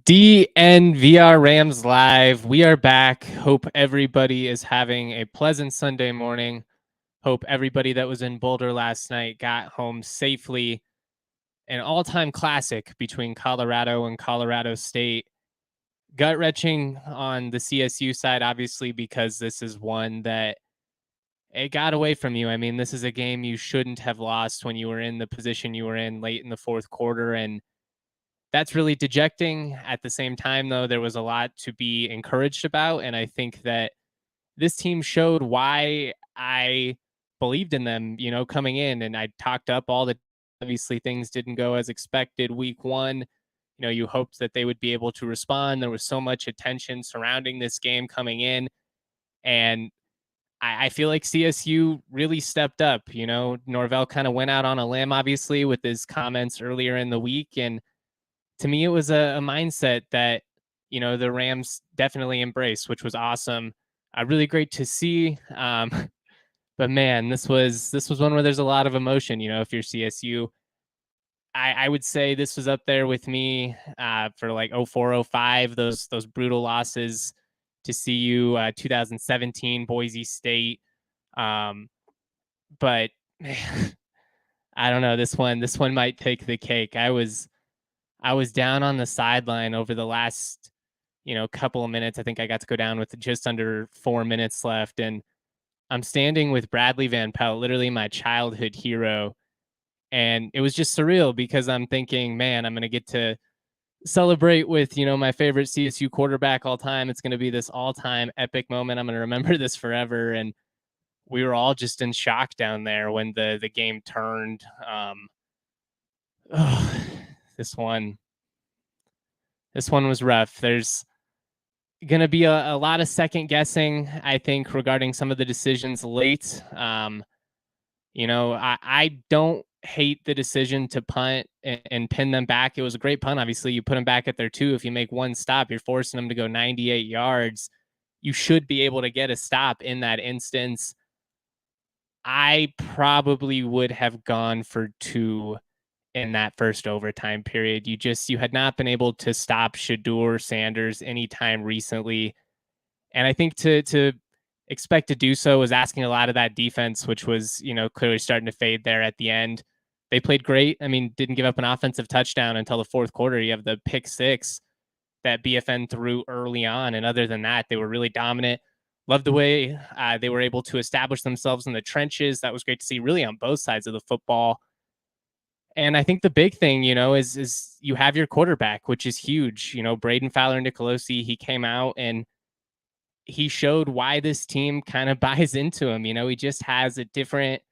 DNVR Rams live. We are back. Hope everybody is having a pleasant Sunday morning. Hope everybody that was in Boulder last night got home safely. An all-time classic between Colorado and Colorado State. Gut-wrenching on the CSU side, obviously, because this is one that it got away from you. I mean, this is a game you shouldn't have lost when you were in the position you were in late in the fourth quarter, and that's really dejecting. At the same time, though, there was a lot to be encouraged about. And I think that this team showed why I believed in them, coming in. And I talked up all the obviously things didn't go as expected week one. You hoped that they would be able to respond. There was so much attention surrounding this game coming in. And I feel like CSU really stepped up. Norvell kind of went out on a limb, obviously, with his comments earlier in the week. And to me, it was a mindset that, the Rams definitely embraced, which was awesome. Really great to see. But man, this was one where there's a lot of emotion. If you're CSU, I would say this was up there with me for like 0405, those brutal losses to CU, 2017 Boise State. But man, I don't know, this one might take the cake. I was down on the sideline over the last, couple of minutes. I think I got to go down with just under 4 minutes left. And I'm standing with Bradley Van Pelt, literally my childhood hero. And it was just surreal because I'm thinking, man, I'm going to get to celebrate with, my favorite CSU quarterback all time. It's going to be this all time epic moment. I'm going to remember this forever. And we were all just in shock down there when the game turned. This one was rough. There's going to be a lot of second guessing, I think, regarding some of the decisions late. I don't hate the decision to punt and pin them back. It was a great punt. Obviously, you put them back at their 2. If you make one stop, you're forcing them to go 98 yards. You should be able to get a stop in that instance. I probably would have gone for 2 in that first overtime period. You had not been able to stop Shedeur Sanders anytime recently. And I think to expect to do so was asking a lot of that defense, which was, clearly starting to fade there at the end. They played great. I mean, didn't give up an offensive touchdown until the fourth quarter. You have the pick 6 that BFN threw early on. And other than that, they were really dominant. Loved the way they were able to establish themselves in the trenches. That was great to see, really, on both sides of the football. And I think the big thing, is you have your quarterback, which is huge. Braden Fowler-Nicolosi, he came out and he showed why this team kind of buys into him. He just has a different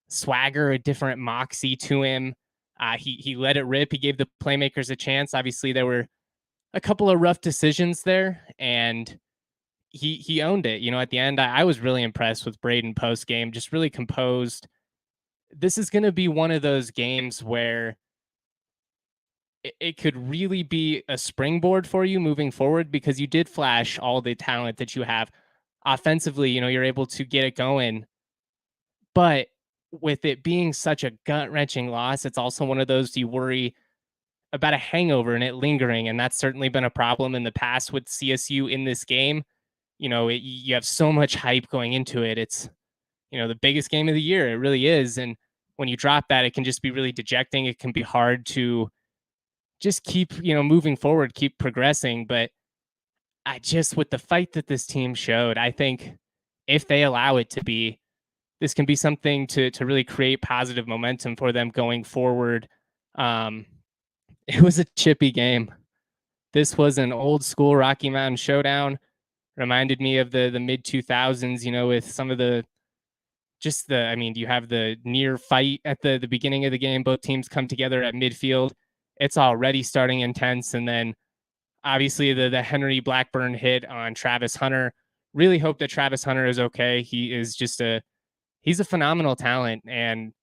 swagger, a different moxie to him. He let it rip. He gave the playmakers a chance. Obviously, there were a couple of rough decisions there, and he owned it. At the end, I was really impressed with Braden post game, just really composed. This is going to be one of those games where it could really be a springboard for you moving forward, because you did flash all the talent that you have offensively. You're able to get it going, but with it being such a gut-wrenching loss, it's also one of those you worry about a hangover and it lingering. And that's certainly been a problem in the past with CSU in this game. You have so much hype going into it. It's, the biggest game of the year. It really is. And when you drop that, it can just be really dejecting. It can be hard to just keep, moving forward, keep progressing. But with the fight that this team showed, I think if they allow it to be, this can be something to really create positive momentum for them going forward. It was a chippy game. This was an old school Rocky Mountain showdown. Reminded me of the mid 2000s, with some of you have the near fight at the beginning of the game. Both teams come together at midfield. It's already starting intense. And then obviously the Henry Blackburn hit on Travis Hunter. Really hope that Travis Hunter is okay. He is he's a phenomenal talent. And,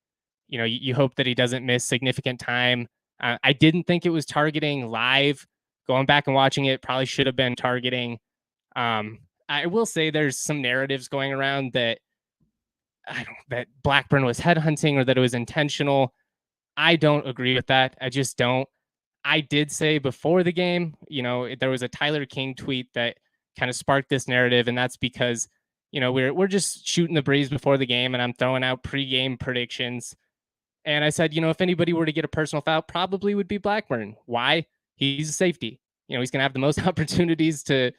you hope that he doesn't miss significant time. I didn't think it was targeting live. Going back and watching it, probably should have been targeting. I will say there's some narratives going around that Blackburn was headhunting or that it was intentional. I don't agree with that. I just don't. I did say before the game, there was a Tyler King tweet that kind of sparked this narrative, and that's because, we're just shooting the breeze before the game, and I'm throwing out pregame predictions. And I said, if anybody were to get a personal foul, probably would be Blackburn. Why? He's a safety. He's going to have the most opportunities to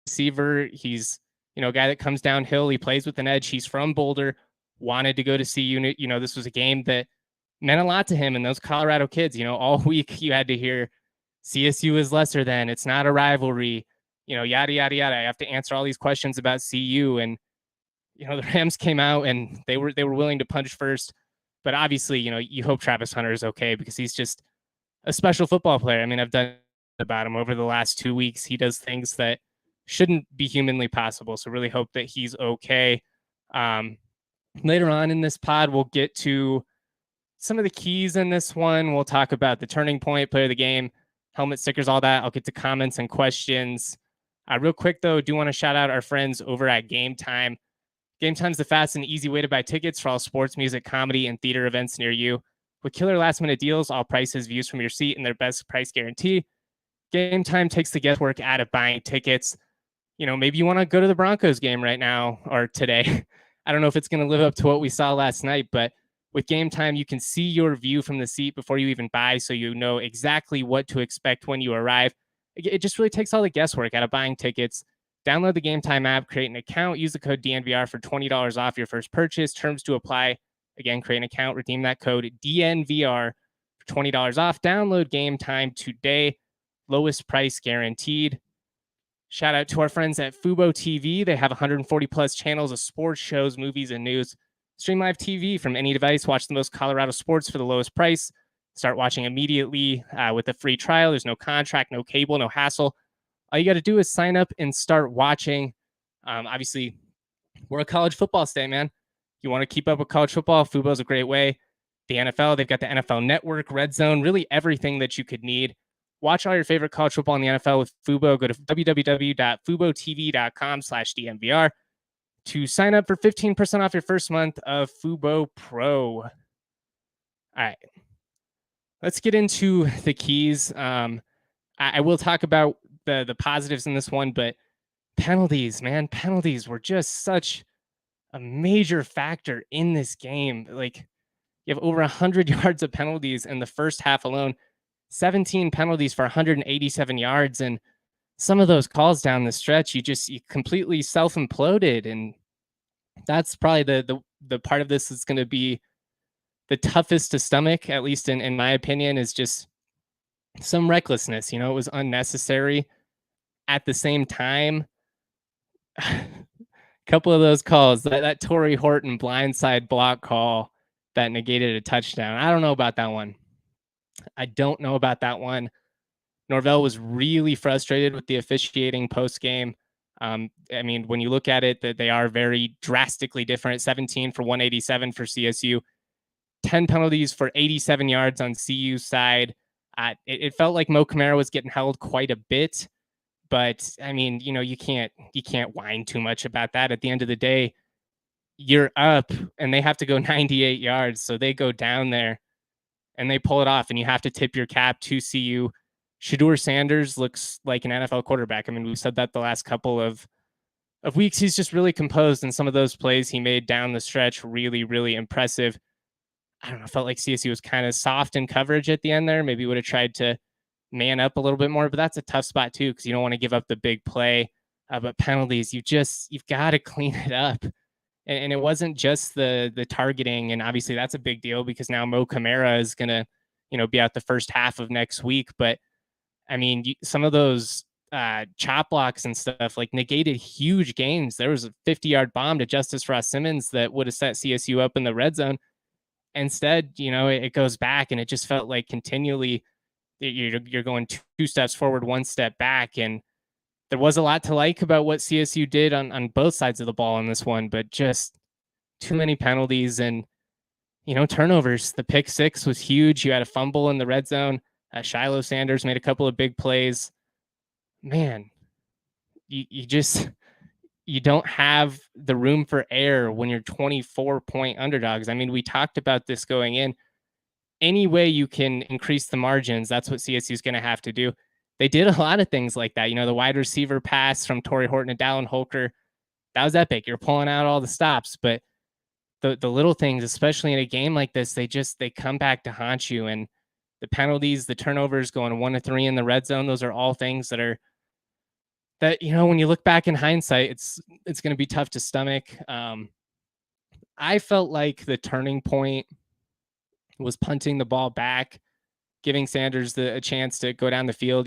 receiver. He's, a guy that comes downhill. He plays with an edge. He's from Boulder, wanted to go to CU. This was a game that meant a lot to him and those Colorado kids. All week you had to hear CSU is lesser than, it's not a rivalry, yada, yada, yada. I have to answer all these questions about CU. And, the Rams came out and they were willing to punch first. But obviously, you hope Travis Hunter is okay because he's just a special football player. I mean, I've done about him over the last 2 weeks. He does things that shouldn't be humanly possible. So really hope that he's okay. Later on in this pod, we'll get to some of the keys in this one. We'll talk about the turning point, player of the game, helmet stickers, all that. I'll get to comments and questions. Real quick, though, do want to shout out our friends over at Game Time. Game Time's the fast and easy way to buy tickets for all sports, music, comedy, and theater events near you. With killer last-minute deals, all prices, views from your seat, and their best price guarantee, Game Time takes the guesswork out of buying tickets. Maybe you want to go to the Broncos game right now or today. I don't know if it's going to live up to what we saw last night, but with Game Time, you can see your view from the seat before you even buy, so you know exactly what to expect when you arrive. It just really takes all the guesswork out of buying tickets. Download the Game Time app, create an account, use the code DNVR for $20 off your first purchase. Terms to apply. Again, create an account, redeem that code DNVR for $20 off. Download Game Time today. Lowest price guaranteed. Shout out to our friends at Fubo TV. They have 140 plus channels of sports, shows, movies, and news. Stream live TV from any device. Watch the most Colorado sports for the lowest price. Start watching immediately with a free trial. There's no contract, no cable, no hassle. All you got to do is sign up and start watching. Obviously, we're a college football state, man. You want to keep up with college football, Fubo's a great way. The NFL, they've got the NFL Network, Red Zone, really everything that you could need. Watch all your favorite college football in the NFL with Fubo. Go to www.fubotv.com/DNVR to sign up for 15% off your first month of Fubo Pro. All right. Let's get into the keys. I will talk about the positives in this one, but penalties, man, penalties were just such a major factor in this game. Like, you have over 100 yards of penalties in the first half alone, 17 penalties for 187 yards. And some of those calls down the stretch, you completely self-imploded. And that's probably the part of this that's going to be the toughest to stomach, at least in my opinion, is just some recklessness. It was unnecessary. At the same time, a couple of those calls, that Torrey Horton blindside block call that negated a touchdown. I don't know about that one. Norvell was really frustrated with the officiating post-game. I mean, when you look at it, that they are very drastically different. 17 for 187 for CSU, 10 penalties for 87 yards on CU's side. It felt like Mo Camara was getting held quite a bit, but I mean, you can't whine too much about that. At the end of the day, you're up and they have to go 98 yards. So they go down there and they pull it off, and you have to tip your cap to CU. Shedeur Sanders looks like an NFL quarterback. I mean, we've said that the last couple of weeks. He's just really composed, and some of those plays he made down the stretch, really, really impressive. I don't know, felt like CSU was kind of soft in coverage at the end there. Maybe would have tried to man up a little bit more, but that's a tough spot too, because you don't want to give up the big play. But penalties, you've got to clean it up. And it wasn't just the targeting, and obviously that's a big deal because now Mo Camara is going to, be out the first half of next week. But I mean, some of those chop blocks and stuff like negated huge gains. There was a 50-yard bomb to Justice Ross Simmons that would have set CSU up in the red zone. Instead, it goes back, and it just felt like continually you're going two steps forward, one step back. And there was a lot to like about what CSU did on both sides of the ball in this one, but just too many penalties and, turnovers. The pick six was huge. You had a fumble in the red zone. Shiloh Sanders made a couple of big plays. Man, you don't have the room for error when you're 24-point underdogs. I mean, we talked about this going in. any way you can increase the margins, that's what CSU is going to have to do. They did a lot of things like that. The wide receiver pass from Torrey Horton to Dallin Holker, that was epic. You're pulling out all the stops, but the little things, especially in a game like this, they come back to haunt you. And the penalties, the turnovers, going 1-3 in the red zone, those are all things that when you look back in hindsight, it's going to be tough to stomach. I felt like the turning point was punting the ball back, giving Sanders a chance to go down the field.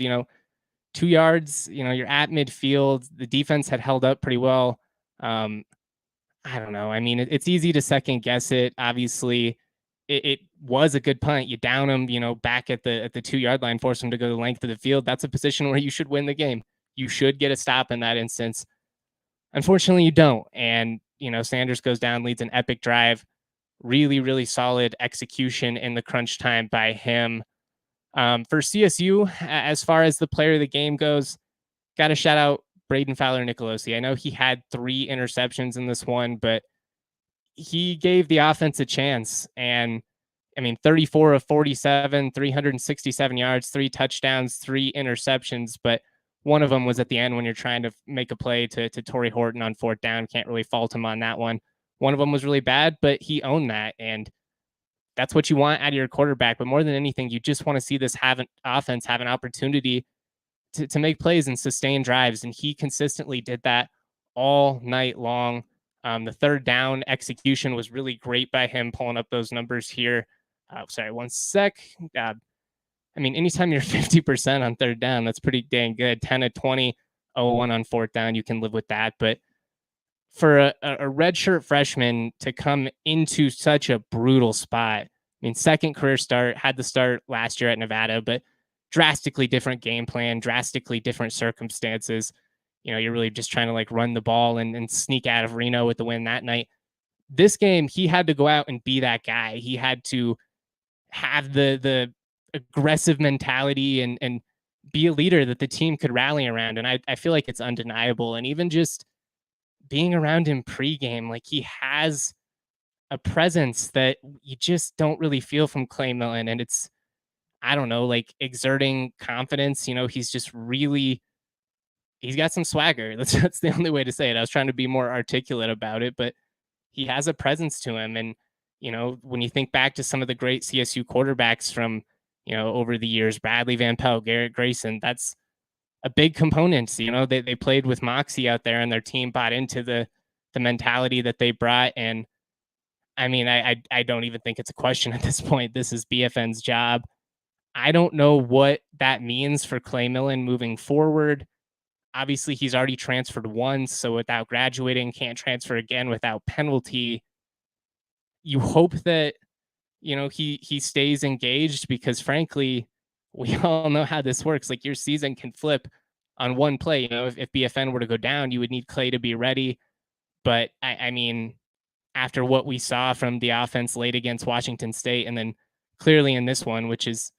2 yards. You're at midfield. The defense had held up pretty well. I don't know. I mean, it's easy to second guess it. Obviously, it was a good punt. You down them, back at the 2 yard line, force them to go the length of the field. That's a position where you should win the game. You should get a stop in that instance. Unfortunately, you don't. And Sanders goes down, leads an epic drive. Really, really solid execution in the crunch time by him. For CSU, as far as the player of the game goes, got to shout out Braden Fowler-Nicolosi. I know he had 3 interceptions in this one, but he gave the offense a chance. And 34 of 47, 367 yards, 3 touchdowns, 3 interceptions. But one of them was at the end when you're trying to make a play to Torrey Horton on 4th down. Can't really fault him on that one. One of them was really bad, but he owned that. And that's what you want out of your quarterback. But more than anything, you just want to see this offense have an opportunity to make plays and sustain drives. And he consistently did that all night long. The 3rd down execution was really great by him, pulling up those numbers here. Sorry, one sec. Anytime you're 50% on 3rd down, that's pretty dang good. 10 of 20, 0-1 on 4th down, you can live with that. But for a redshirt freshman to come into such a brutal spot, 2nd career start, had the start last year at Nevada, but drastically different game plan, drastically different circumstances. You're really just trying to run the ball and sneak out of Reno with the win that night. This game, he had to go out and be that guy. He had to have the aggressive mentality and be a leader that the team could rally around. And I feel like it's undeniable. And even just being around him pregame, he has a presence that you just don't really feel from Clay Millen. And it's, I don't know, exerting confidence. He's just really, he's got some swagger. That's the only way to say it. I was trying to be more articulate about it, but he has a presence to him. And, when you think back to some of the great CSU quarterbacks from, over the years, Bradley Van Pelt, Garrett Grayson, that's a big component. They played with moxie out there and their team bought into the mentality that they brought. And I don't even think it's a question at this point. This is BFN's job. I don't know what that means for Clay Millen moving forward. Obviously, he's already transferred once, so without graduating, can't transfer again without penalty. You hope that, he stays engaged because, frankly, we all know how this works. Your season can flip on one play. If BFN were to go down, you would need Clay to be ready. But, after what we saw from the offense late against Washington State and then clearly in this one, which is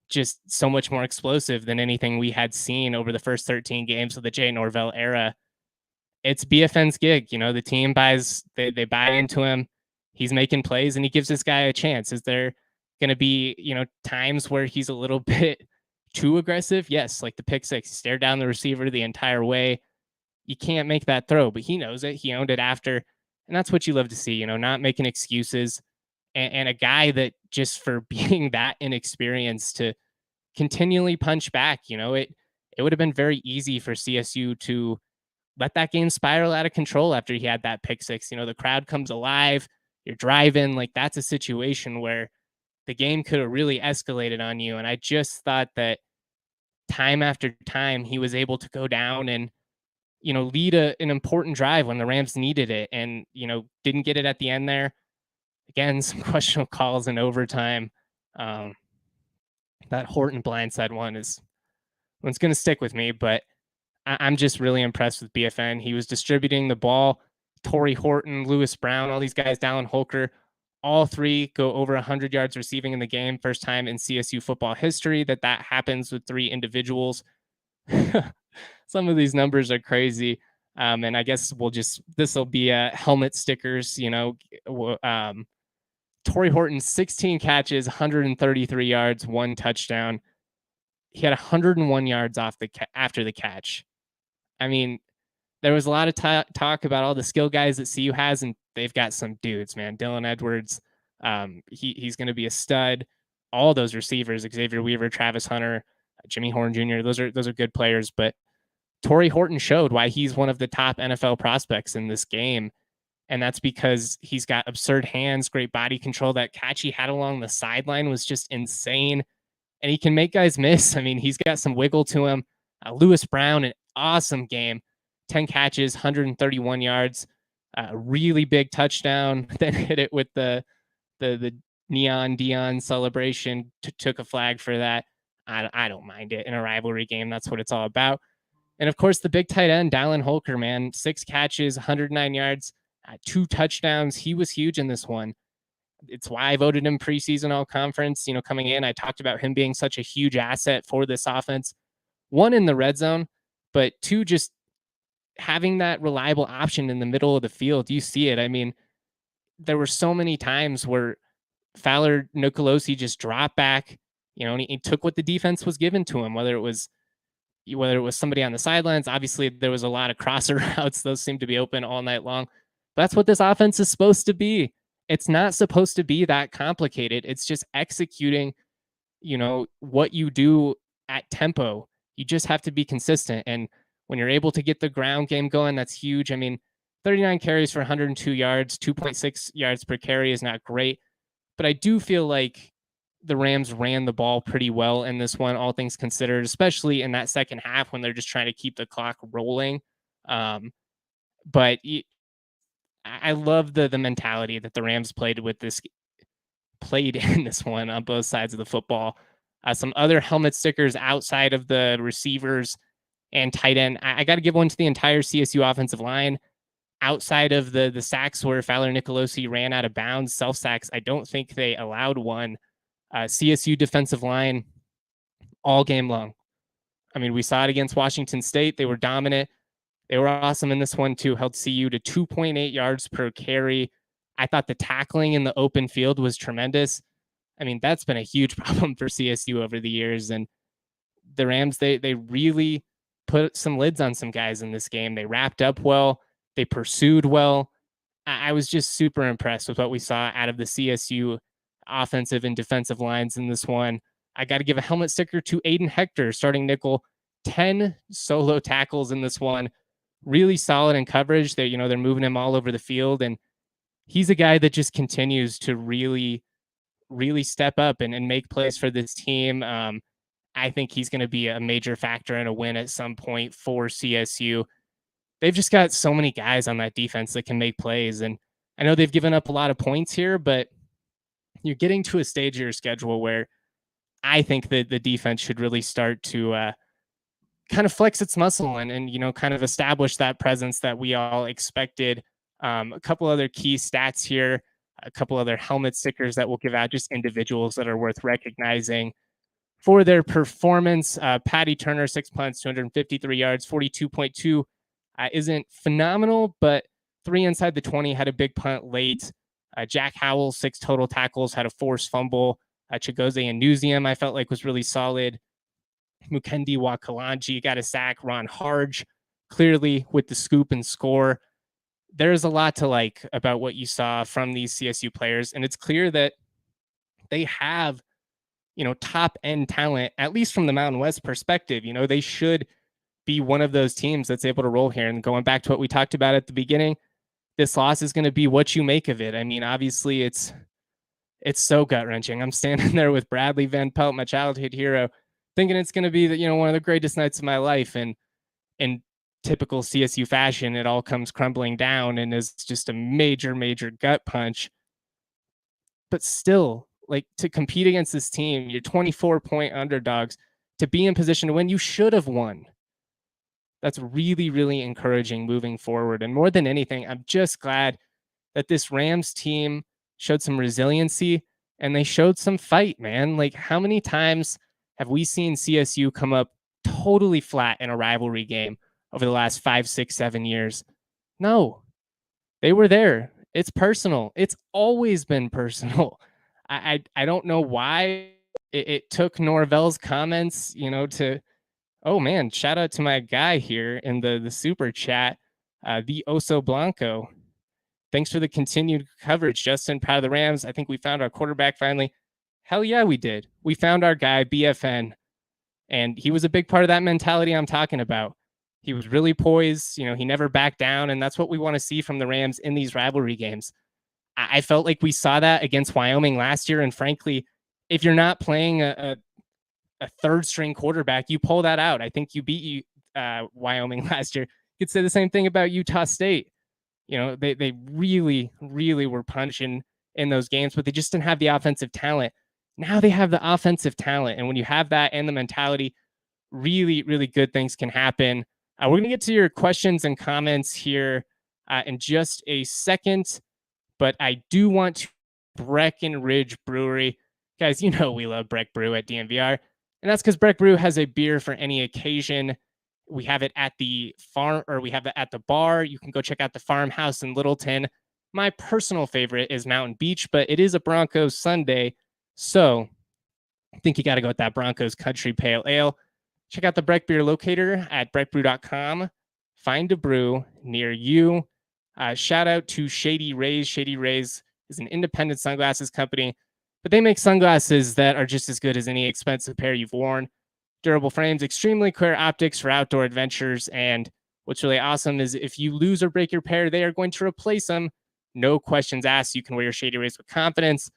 just so much more explosive than anything we had seen over the first 13 games of the Jay Norvell era, it's BFN's gig. The team they buy into him. He's making plays and he gives this guy a chance. Is there going to be, times where he's a little bit too aggressive? Yes, like the pick six, stare down the receiver the entire way. You can't make that throw, but he knows it. He owned it after. And that's what you love to see, not making excuses. And a guy that just for being that inexperienced to continually punch back, it would have been very easy for CSU to let that game spiral out of control after he had that pick six. The crowd comes alive, you're driving, that's a situation where the game could have really escalated on you. And I just thought that time after time, he was able to go down and, lead an important drive when the Rams needed it and, didn't get it at the end there. Again, some questionable calls in overtime. That Horton blindside one's going to stick with me, but I'm just really impressed with BFN. He was distributing the ball. Torrey Horton, Lewis Brown, all these guys, Dallin Holker, all 3 go over 100 yards receiving in the game. First time in CSU football history that happens with 3 individuals. Some of these numbers are crazy. And I guess this will be helmet stickers, Torrey Horton, 16 catches, 133 yards, 1 touchdown. He had 101 yards after the catch. I mean, there was a lot of talk about all the skill guys that CU has, and they've got some dudes, man. Dylan Edwards, he's going to be a stud. All those receivers, Xavier Weaver, Travis Hunter, Jimmy Horn Jr., those are good players. But Torrey Horton showed why he's one of the top NFL prospects in this game. And that's because he's got absurd hands, great body control. That catch he had along the sideline was just insane. And he can make guys miss. I mean, he's got some wiggle to him. Lewis Brown, an awesome game. 10 catches, 131 yards, really big touchdown. Then hit it with the neon Dion celebration. Took a flag for that. I don't mind it in a rivalry game. That's what it's all about. And of course, the big tight end, DLine Holker, man, 6 catches, 109 yards, 2 touchdowns. He was huge in this one. It's why I voted him preseason all conference. Coming in, I talked about him being such a huge asset for this offense. 1, in the red zone, but 2, just having that reliable option in the middle of the field. You see it. I mean, there were so many times where Fowler Nicolosi just dropped back, and he took what the defense was given to him, whether it was somebody on the sidelines. Obviously, there was a lot of crosser routes. Those seemed to be open all night long. But that's what this offense is supposed to be. It's not supposed to be that complicated. It's just executing, what you do at tempo. You just have to be consistent. And when you're able to get the ground game going, that's huge. I mean, 39 carries for 102 yards, 2.6 yards per carry is not great. But I do feel like the Rams ran the ball pretty well in this one, all things considered, especially in that second half when they're just trying to keep the clock rolling. But I love the mentality that the Rams played in this one on both sides of the football. Some other helmet stickers outside of the receivers and tight end. I got to give one to the entire CSU offensive line. Outside of the sacks where Fowler Nicolosi ran out of bounds, self sacks, I don't think they allowed one. CSU defensive line all game long. I mean, we saw it against Washington State. They were dominant. They were awesome in this one too. Held CU to 2.8 yards per carry. I thought the tackling in the open field was tremendous. I mean, that's been a huge problem for CSU over the years. And the Rams, they really put some lids on some guys in this game. They wrapped up well. They pursued well. I was just super impressed with what we saw out of the CSU offensive and defensive lines in this one. I got to give a helmet sticker to Aiden Hector, starting nickel. 10 solo tackles in this one. Really solid in coverage. They're moving him all over the field. And he's a guy that just continues to really, really step up and make plays for this team. I think he's going to be a major factor in a win at some point for CSU. They've just got so many guys on that defense that can make plays. And I know they've given up a lot of points here, but you're getting to a stage of your schedule where I think that the defense should really start to kind of flex its muscle and kind of establish that presence that we all expected. A couple other key stats here, a couple other helmet stickers that we'll give out, just individuals that are worth recognizing for their performance. Patty Turner, 6 punts, 253 yards, 42.2 isn't phenomenal, but 3 inside the 20, had a big punt late. Jack Howell, 6 total tackles, had a forced fumble. Chigozie and Newsium, I felt like was really solid. Mukendi Wakalanji got a sack. Ron Harge, clearly with the scoop and score. There's a lot to like about what you saw from these CSU players, and it's clear that they have, top end talent, at least from the Mountain West perspective. They should be one of those teams that's able to roll here. And going back to what we talked about at the beginning, this loss is going to be what you make of it. I mean, obviously it's so gut wrenching. I'm standing there with Bradley Van Pelt, my childhood hero, thinking it's going to be one of the greatest nights of my life. And in typical CSU fashion, it all comes crumbling down and is just a major, major gut punch. But still, like, to compete against this team, you're 24-point underdogs, to be in position to win, you should have won. That's really, really encouraging moving forward. And more than anything, I'm just glad that this Rams team showed some resiliency and they showed some fight, man. Like, how many times have we seen CSU come up totally flat in a rivalry game over the last 5, 6, 7 years? No, they were there. It's personal. It's always been personal. I don't know why it took Norvell's comments, to, oh man, shout out to my guy here in the super chat, the Oso Blanco. Thanks for the continued coverage, Justin. Proud of the Rams. I think we found our quarterback finally. Hell yeah, we did. We found our guy, BFN. And he was a big part of that mentality I'm talking about. He was really poised. He never backed down. And that's what we want to see from the Rams in these rivalry games. I felt like we saw that against Wyoming last year. And frankly, if you're not playing a third string quarterback, you pull that out. I think you beat Wyoming last year. You could say the same thing about Utah State. They really, really were punching in those games, but they just didn't have the offensive talent. Now they have the offensive talent. And when you have that and the mentality, really, really good things can happen. We're going to get to your questions and comments here in just a second, but I do want to Breckenridge Brewery. Guys, we love Breck Brew at DNVR, and that's because Breck Brew has a beer for any occasion. We have it at the farm, or we have it at the bar. You can go check out the farmhouse in Littleton. My personal favorite is Mountain Beach, but it is a Broncos Sunday, so I think you got to go with that Broncos Country Pale Ale. Check out the Breck Beer locator at breckbrew.com. Find a brew near you. Shout out to Shady Rays. Shady Rays is an independent sunglasses company, but they make sunglasses that are just as good as any expensive pair you've worn. Durable frames, extremely clear optics for outdoor adventures, and what's really awesome is if you lose or break your pair, they are going to replace them. No questions asked. You can wear your Shady Rays with confidence.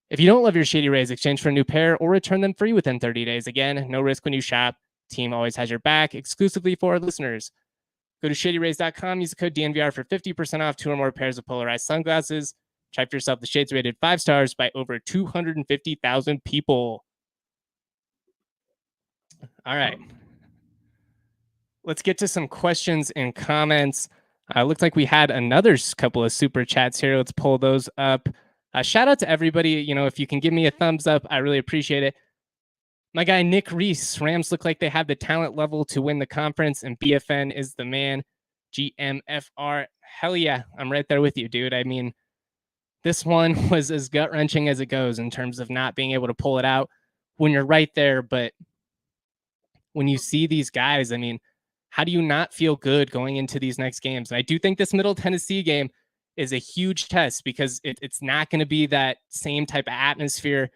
If you don't love your Shady Rays, exchange for a new pair or return them free within 30 days. Again, no risk when you shop. Team always has your back, exclusively for our listeners. Go to shadyrays.com, use the code DNVR for 50% off 2 or more pairs of polarized sunglasses. Try for yourself. The shades rated 5 stars by over 250,000 people. All right. Let's get to some questions and comments. Looks like we had another couple of super chats here. Let's pull those up. Shout out to everybody. If you can give me a thumbs up, I really appreciate it. My guy, Nick Reese, Rams look like they have the talent level to win the conference, and BFN is the man. GMFR, hell yeah, I'm right there with you, dude. I mean, this one was as gut-wrenching as it goes in terms of not being able to pull it out when you're right there. But when you see these guys, I mean, how do you not feel good going into these next games? And I do think this Middle Tennessee game is a huge test because it's not going to be that same type of atmosphere.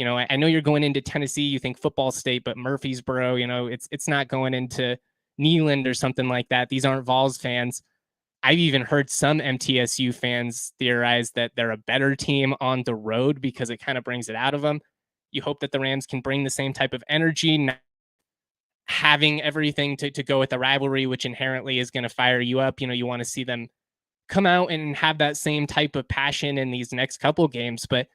I know you're going into Tennessee, you think football state, but Murfreesboro, it's not going into Neyland or something like that. These aren't Vols fans. I've even heard some MTSU fans theorize that they're a better team on the road because it kind of brings it out of them. You hope that the Rams can bring the same type of energy, not having everything to go with the rivalry, which inherently is going to fire you up. You want to see them come out and have that same type of passion in these next couple games. But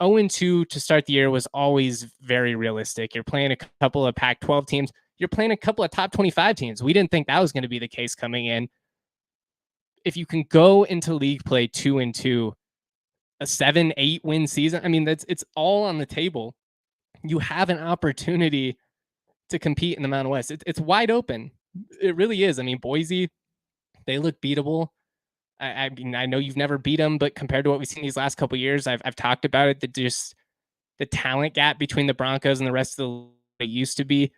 0-2 to start the year was always very realistic. You're playing a couple of Pac-12 teams. You're playing a couple of top 25 teams. We didn't think that was going to be the case coming in. If you can go into league play 2-2, a 7-8 win season, I mean, it's all on the table. You have an opportunity to compete in the Mountain West. It's wide open. It really is. I mean, Boise, they look beatable. I mean, I know you've never beat them, but compared to what we've seen these last couple of years, I've talked about it, that just the talent gap between the Broncos and the rest of the it used to be. I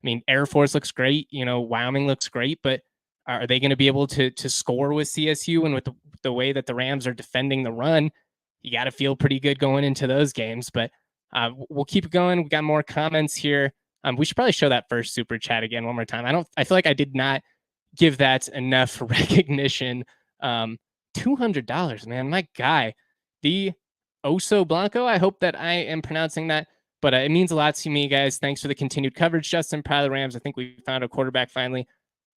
mean, Air Force looks great. Wyoming looks great, but are they going to be able to score with CSU? And with the way that the Rams are defending the run, you got to feel pretty good going into those games. But we'll keep going. We got more comments here. We should probably show that first super chat again one more time. I feel like I did not give that enough recognition. $200, man. My guy, the Oso Blanco. I hope that I am pronouncing that, but it means a lot to me, guys. Thanks for the continued coverage, Justin. Proud of the Rams. I think we found a quarterback finally.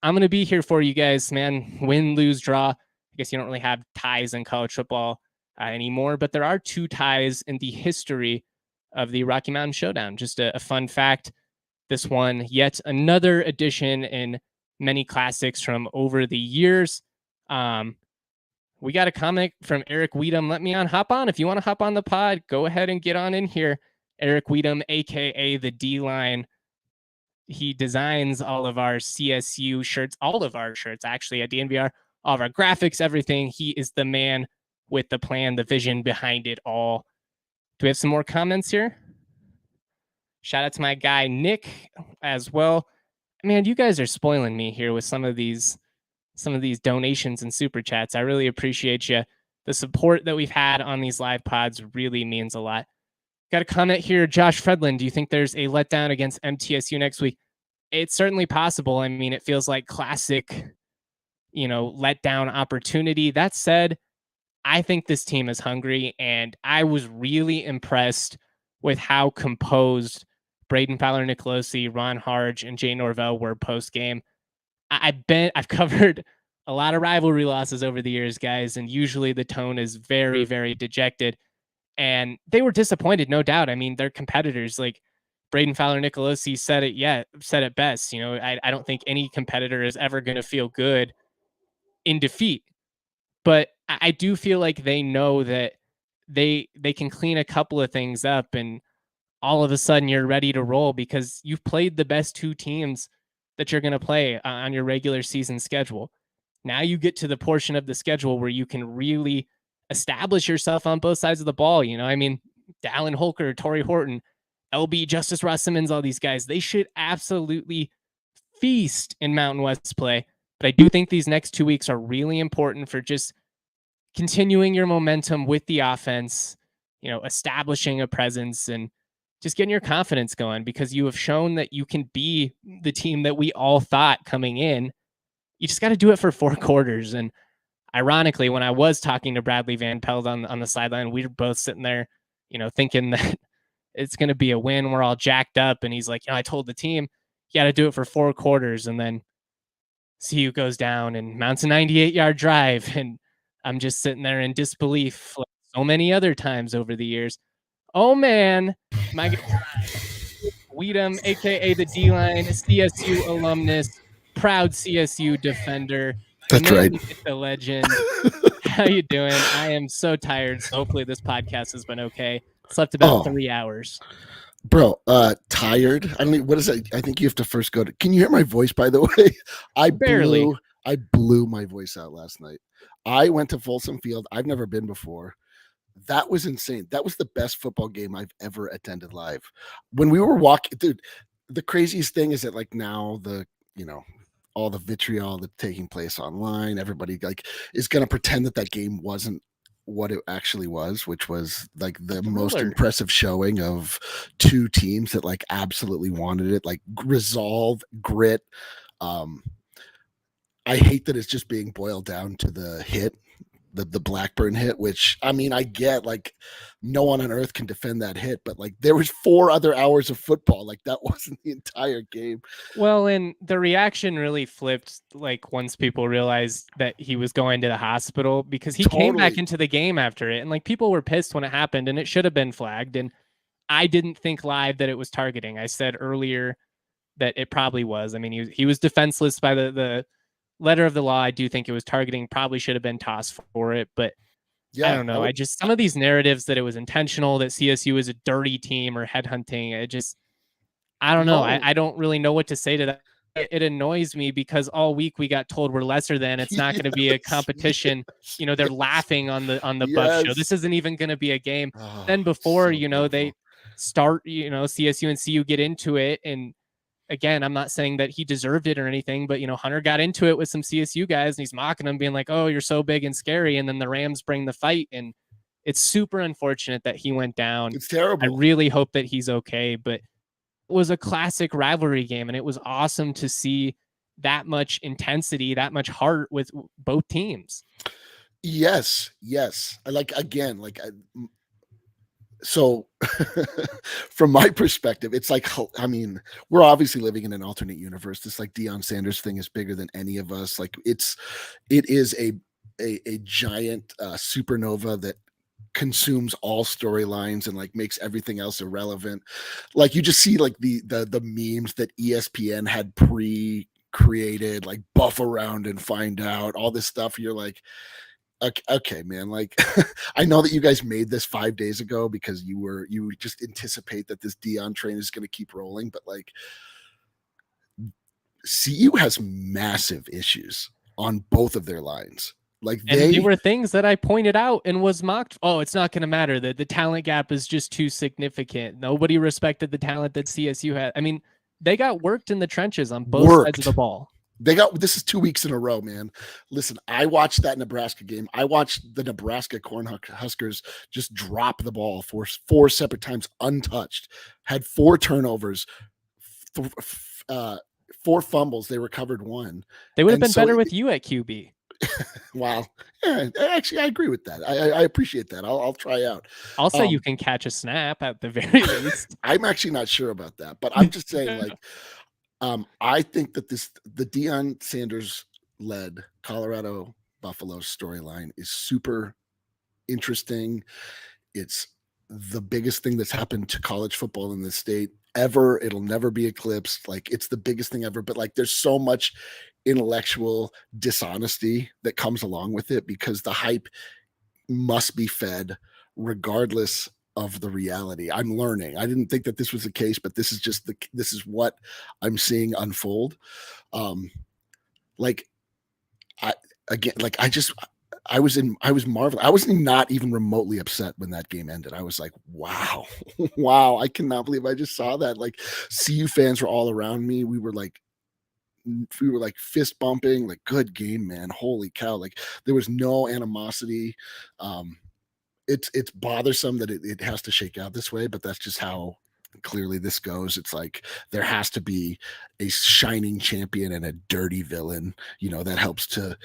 I'm going to be here for you guys, man. Win, lose, draw. I guess you don't really have ties in college football anymore, but there are 2 ties in the history of the Rocky Mountain Showdown. Just a fun fact. This one, yet another edition in many classics from over the years. We got a comment from Eric Weedham. Let me hop on. If you want to hop on the pod, go ahead and get on in here. Eric Weedham, aka the DLine. He designs all of our CSU shirts, all of our shirts actually at DNVR, all of our graphics, everything. He is the man. with the plan, the vision behind it all. Do we have some more comments here? Shout out to my guy Nick as well. Man, you guys are spoiling me here with some of these donations and super chats. I really appreciate you. The support that we've had on these live pods really means a lot. Got a comment here, Josh Fredlin. Do you think there's a letdown against MTSU next week? It's certainly possible. I mean, it feels like classic, letdown opportunity. That said, I think this team is hungry, and I was really impressed with how composed Braden Fowler-Nicolosi, Ron Harge, and Jay Norvell were post-game. I've covered a lot of rivalry losses over the years, guys, and usually the tone is very, very dejected. And they were disappointed, no doubt. I mean, they're competitors. Like Braden Fowler-Nicolosi said it best. I don't think any competitor is ever going to feel good in defeat. But I do feel like they know that they can clean a couple of things up, and all of a sudden you're ready to roll because you've played the best two teams that you're going to play on your regular season schedule. Now you get to the portion of the schedule where you can really establish yourself on both sides of the ball. I mean, Dallin Holker, Torrey Horton, LB, Justice Ross Simmons, all these guys, they should absolutely feast in Mountain West play. But I do think these next 2 weeks are really important for just continuing your momentum with the offense, establishing a presence and just getting your confidence going, because you have shown that you can be the team that we all thought coming in. You just got to do it for 4 quarters. And ironically, when I was talking to Bradley Van Pelt on the sideline, we were both sitting there, thinking that it's going to be a win. We're all jacked up. And he's like, I told the team, you got to do it for 4 quarters. And then CU goes down and mounts a 98-yard drive. And I'm just sitting there in disbelief like so many other times over the years. Oh, man, my guy, Weedham, a.k.a. the DLine, CSU alumnus, proud CSU defender. That's right. The legend. How you doing? I am so tired. So hopefully this podcast has been okay. Slept about 3 hours. Bro, tired? I don't know. What is that? I think you have to first go to... Can you hear my voice, by the way? I blew my voice out last night. I went to Folsom Field. I've never been before. That was insane. That was the best football game I've ever attended live. When we were walking, dude, the craziest thing is that like now all the vitriol that's taking place online, everybody like is going to pretend that game wasn't what it actually was, which was like the most impressive showing of two teams that like absolutely wanted it, like resolve, grit. I hate that it's just being boiled down to the hit. The Blackburn hit, which I mean, I get like no one on earth can defend that hit, but like there was 4 other hours of football. Like that wasn't the entire game. Well, and the reaction really flipped like once people realized that he was going to the hospital, because he came back into the game after it, and like people were pissed when it happened, and it should have been flagged. And I didn't think live that it was targeting. I said earlier that it probably was. I mean, he was defenseless by the letter of the law. I do think it was targeting, probably should have been tossed for it, but yeah, I don't know. Some of these narratives that it was intentional, that CSU is a dirty team or headhunting, I don't know. I don't really know what to say to that. It annoys me because all week we got told we're lesser than. It's not going to be a competition. They're laughing on the Buff show. This isn't even going to be a game. Then before, they start, CSU and CU get into it, and again, I'm not saying that he deserved it or anything, but Hunter got into it with some CSU guys, and he's mocking them, being like, "Oh, you're so big and scary," and then the Rams bring the fight, and it's super unfortunate that he went down. It's terrible. I really hope that he's okay, but it was a classic rivalry game, and it was awesome to see that much intensity, that much heart with both teams. Yes. So from my perspective, it's like, I mean, we're obviously living in an alternate universe. This like Deion Sanders thing is bigger than any of us. Like it is a giant supernova that consumes all storylines and like makes everything else irrelevant. Like you just see like the memes that ESPN had pre-created, like buff around and find out all this stuff. You're like, okay, man, like I know that you guys made this 5 days ago because you just anticipate that this Deion train is going to keep rolling, but like CU has massive issues on both of their lines. Like they were things that I pointed out and was mocked. Oh, it's not going to matter. The talent gap is just too significant. Nobody respected the talent that CSU had. I mean, they got worked in the trenches on both sides of the ball. This is 2 weeks in a row, man. Listen, I watched that Nebraska game. I watched the Nebraska Cornhuskers just drop the ball four separate times untouched, had 4 turnovers, 4 fumbles. They recovered 1. They would have been better with you at QB. Wow. Yeah, actually, I agree with that. I appreciate that. I'll try out. I'll say you can catch a snap at the very least. I'm actually not sure about that, but I'm just saying, like, I think that the Deion Sanders led Colorado Buffalo storyline is super interesting. It's the biggest thing that's happened to college football in this state ever. It'll never be eclipsed. Like, it's the biggest thing ever, but like, there's so much intellectual dishonesty that comes along with it because the hype must be fed regardless of the reality. I'm learning. I didn't think that this was the case, but this is what I'm seeing unfold. Like, I was marveling. I wasn't not even remotely upset when that game ended. I was like, wow, wow, I cannot believe I just saw that. Like, CU fans were all around me. We were like fist bumping, like, good game, man. Holy cow. Like, there was no animosity. It's bothersome that it has to shake out this way, but that's just how clearly this goes. It's like there has to be a shining champion and a dirty villain, that helps to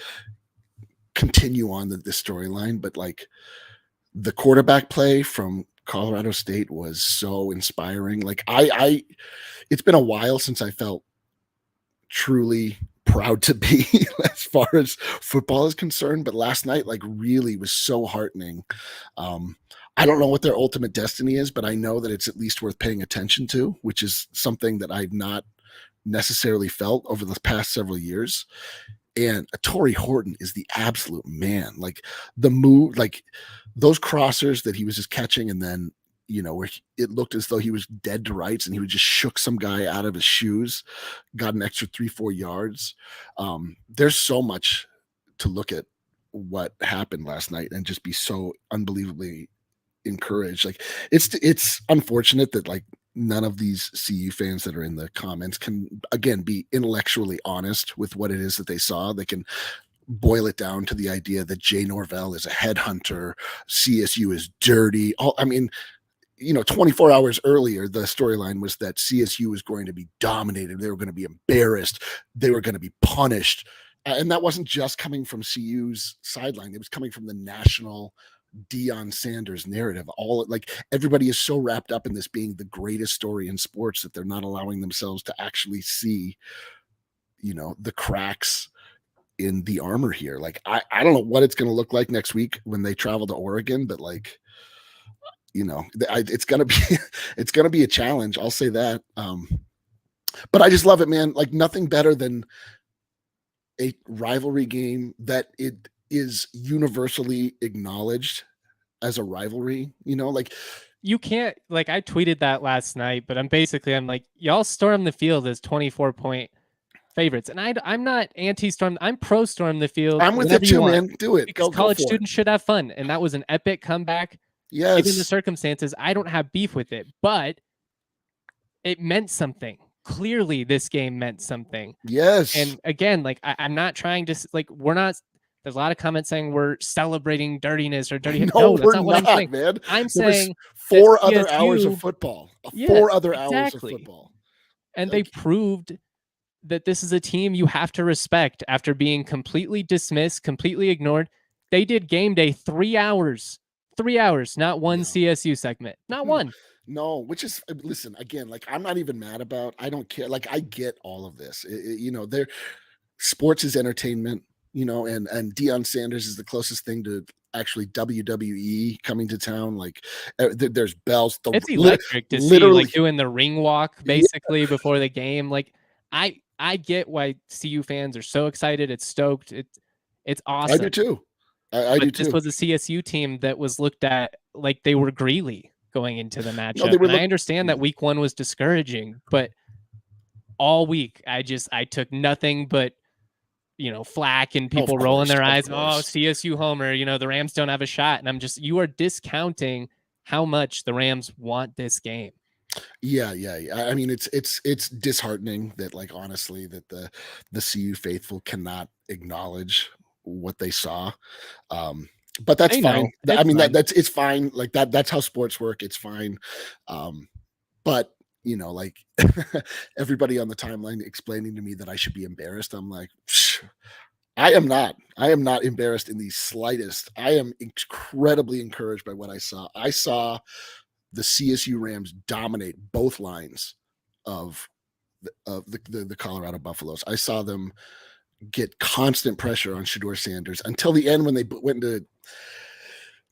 continue on the storyline. But like, the quarterback play from Colorado State was so inspiring. Like, it's been a while since I felt truly proud to be as far as football is concerned, but last night, like, really was so heartening. I don't know what their ultimate destiny is, but I know that it's at least worth paying attention to, which is something that I've not necessarily felt over the past several years. And Torrey Horton is the absolute man. Like, the move, like those crossers that he was just catching, and then where it looked as though he was dead to rights and he would just shook some guy out of his shoes, got an extra 3-4 yards. There's so much to look at what happened last night and just be so unbelievably encouraged. Like, it's unfortunate that, like, none of these CU fans that are in the comments can, again, be intellectually honest with what it is that they saw. They can boil it down to the idea that Jay Norvell is a headhunter, CSU is dirty. 24 hours earlier, the storyline was that CSU was going to be dominated. They were going to be embarrassed. They were going to be punished. And that wasn't just coming from CU's sideline. It was coming from the national Deion Sanders narrative. Everybody is so wrapped up in this being the greatest story in sports that they're not allowing themselves to actually see, the cracks in the armor here. Like, I don't know what it's going to look like next week when they travel to Oregon, but like, it's gonna be a challenge. I'll say that. But I just love it, man. Like, nothing better than a rivalry game that it is universally acknowledged as a rivalry. Like, you can't, like, I tweeted that last night, but I'm like, y'all storm the field as 24-point favorites, and I'm not anti-storm. I'm pro storm the field. I'm with it too, man. Do it. Because college students should have fun, and that was an epic comeback. Yes. Given the circumstances, I don't have beef with it, but it meant something. Clearly, this game meant something. Yes. And again, like, I'm not trying to, like, we're not, there's a lot of comments saying we're celebrating dirtiness or dirty. No, that's not what I'm saying, man. I'm saying 4 other hours of football. 4 other hours of football. And they proved that this is a team you have to respect after being completely dismissed, completely ignored. They did game day 3 hours. 3 hours, not one CSU segment, not one. No, which is, listen, again, like, I'm not even mad about, I don't care. Like, I get all of this. Sports is entertainment, and Deion Sanders is the closest thing to actually WWE coming to town. Like, there's bells. It's electric to see, like, doing the ring walk basically before the game. Like, I get why CU fans are so excited. It's stoked. It's awesome. I do too. I do too. This was a CSU team that was looked at like they were Greeley going into the matchup. I understand that week 1 was discouraging, but all week I took nothing but flack and people rolling their eyes. Oh, course. CSU homer, the Rams don't have a shot. And you are discounting how much the Rams want this game. Yeah. I mean, it's disheartening that, like, honestly, that the CU faithful cannot acknowledge what they saw. But that's fine. I mean, it's fine. Like that's how sports work. It's fine. But like everybody on the timeline explaining to me that I should be embarrassed. I'm like, I am not. I am not embarrassed in the slightest. I am incredibly encouraged by what I saw. I saw the CSU Rams dominate both lines of the Colorado Buffaloes. I saw them get constant pressure on Shedeur Sanders until the end when they went into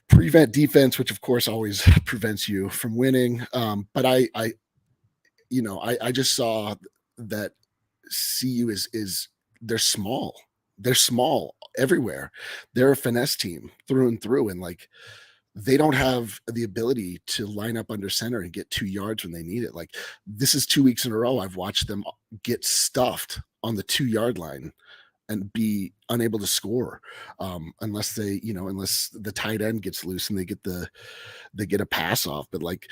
prevent defense, which of course always prevents you from winning. But I just saw that CU is they're small. They're small everywhere. They're a finesse team through and through, and like they don't have the ability to line up under center and get 2 yards when they need it. Like this is 2 weeks in a row I've watched them get stuffed on the 2-yard line and be unable to score unless the tight end gets loose and they get a pass off. But like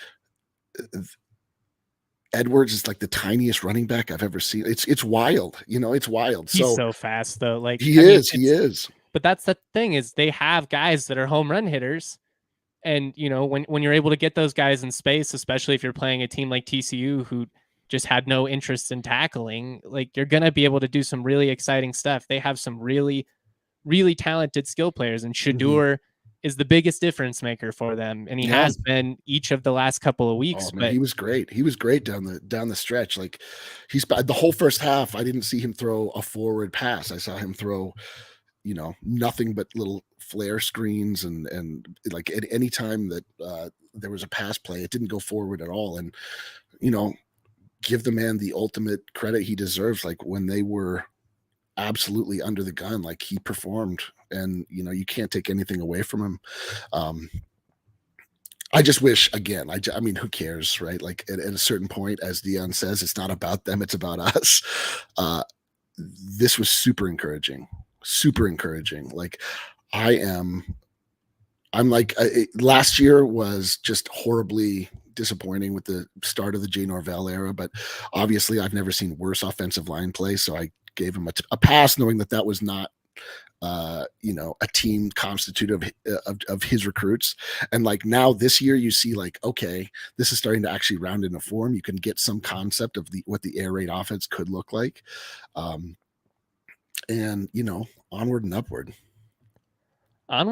Edwards is like the tiniest running back I've ever seen. It's wild. It's wild. He's so fast though. Like he is. But that's the thing is they have guys that are home run hitters. And, when you're able to get those guys in space, especially if you're playing a team like TCU who just had no interest in tackling, like you're going to be able to do some really exciting stuff. They have some really, really talented skill players, and Shedeur is the biggest difference maker for them. And he has been each of the last couple of weeks. But he was great. He was great down the stretch. Like he's the whole first half. I didn't see him throw a forward pass. I saw him throw nothing but little flare screens and like at any time that there was a pass play, it didn't go forward at all. And give the man the ultimate credit he deserves. Like when they were absolutely under the gun, like he performed, and you can't take anything away from him. I just wish, again, I mean, who cares, right? Like at a certain point, as Dion says, it's not about them, it's about us. This was super encouraging. Like I'm like, last year was just horribly disappointing with the start of the Jay Norvell era, but obviously I've never seen worse offensive line play. So I gave him a pass, knowing that was not, a team constituted of his recruits. And like now this year you see like, okay, this is starting to actually round into form. You can get some concept of what the air raid offense could look like. And onward and upward. I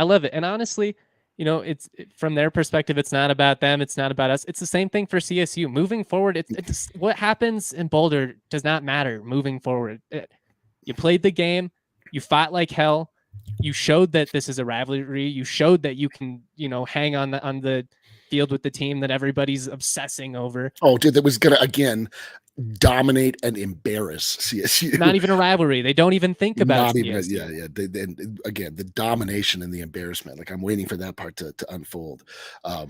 love it. And honestly, it's from their perspective, it's not about them, it's not about us. It's the same thing for CSU moving forward. It's what happens in Boulder does not matter moving forward. You played the game, you fought like hell, you showed that this is a rivalry, you showed that you can hang on the field with the team that everybody's obsessing over. Oh, dude, that was gonna again dominate and embarrass CSU. Not even a rivalry. They don't even think about it. Yeah. Again, the domination and the embarrassment. Like I'm waiting for that part to unfold. But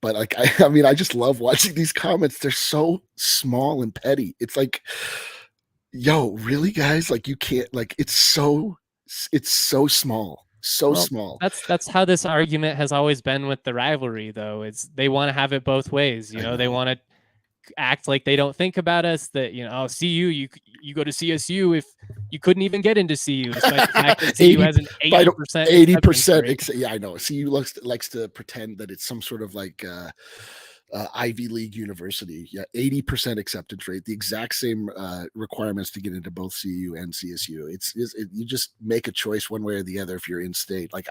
like I mean, I just love watching these comments. They're so small and petty. It's like, yo, really, guys? Like you can't. Like it's so small. Small. That's how this argument has always been with the rivalry, though. It's they want to have it both ways. They want to act like they don't think about us, that CU, you go to CSU if you couldn't even get into CU, despite the fact that CU has an 80%. Yeah, I know. CU likes to pretend that it's some sort of like Ivy League university. Yeah, 80% acceptance rate, the exact same requirements to get into both CU and CSU. You just make a choice one way or the other if you're in state. Like